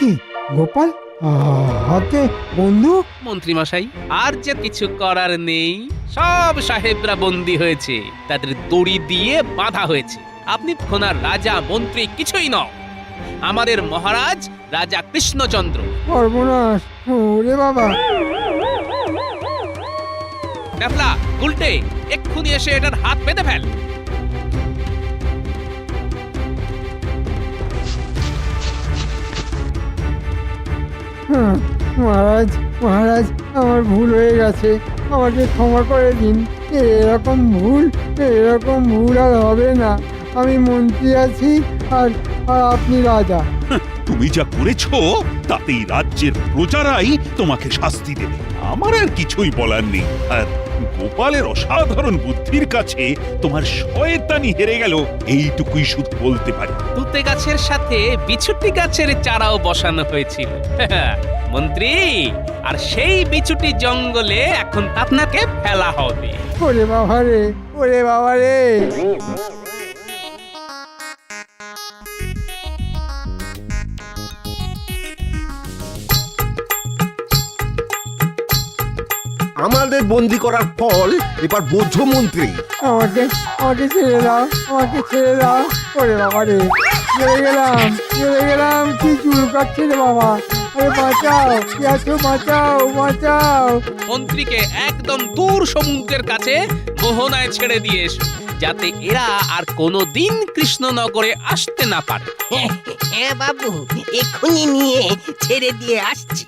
কি গোপাল, হাতে বন্দুক? মন্ত্রী মশাই, আর যে কিছু করার নেই। সব সাহেবরা বন্দী হয়েছে, তাদের দড়ি দিয়ে বাঁধা হয়েছে। আপনি খোনার রাজা মন্ত্রী কিছুই নও। আমাদের মহারাজ রাজা কৃষ্ণচন্দ্র। সর্বনাশ! ওরে বাবা! ক্যাপলা, উল্টে এক্ষুনি এসে এটার হাত বেঁধে ফেল। মহারাজ মহারাজ আমার ভুল হয়ে গেছে, আমাকে ক্ষমা করে দিন। এরকম ভুল আর হবে না। আমি মন্ত্রী আছি আর আর আপনি রাজা। তুমি যা করেছো তাতেই রাজ্যের প্রজারাই তোমাকে শাস্তি দেবে, আমার আর কিছুই বলার নেই। আর গোপালের অসাধারণ বুদ্ধির কাছে তোমার শয়তানি হেরে গেল, এইটুকুই শুধু বলতে পারি। তুতে গাছের সাথে বিছুটি গাছের চারাও বসানো হয়েছিল মন্ত্রী, আর সেই বিছুটি জঙ্গলে এখন আপনাকে ফেলা হবে। ওরে বাবা রে, ওরে বাবা রে। আমাদের বন্দি করার ফল এবার বোঝো মন্ত্রী। আমাকে ছেড়ে দাও, আমাকে ছেড়ে দাও। ওরে বাবা রে, চলে গেলাম। কি চুল কাটছে রে বাবা। আরে বাঁচাও, কি আছো, বাঁচাও। মন্ত্রীকে একদম দূর সমুদ্রের কাছে মোহনায় ছেড়ে দিয়ে এসো, যাতে এরা আর কোনোদিন কৃষ্ণনগরে আসতে না পারে। হ্যাঁ বাবু, এক্ষুনি নিয়ে ছেড়ে দিয়ে আসছি।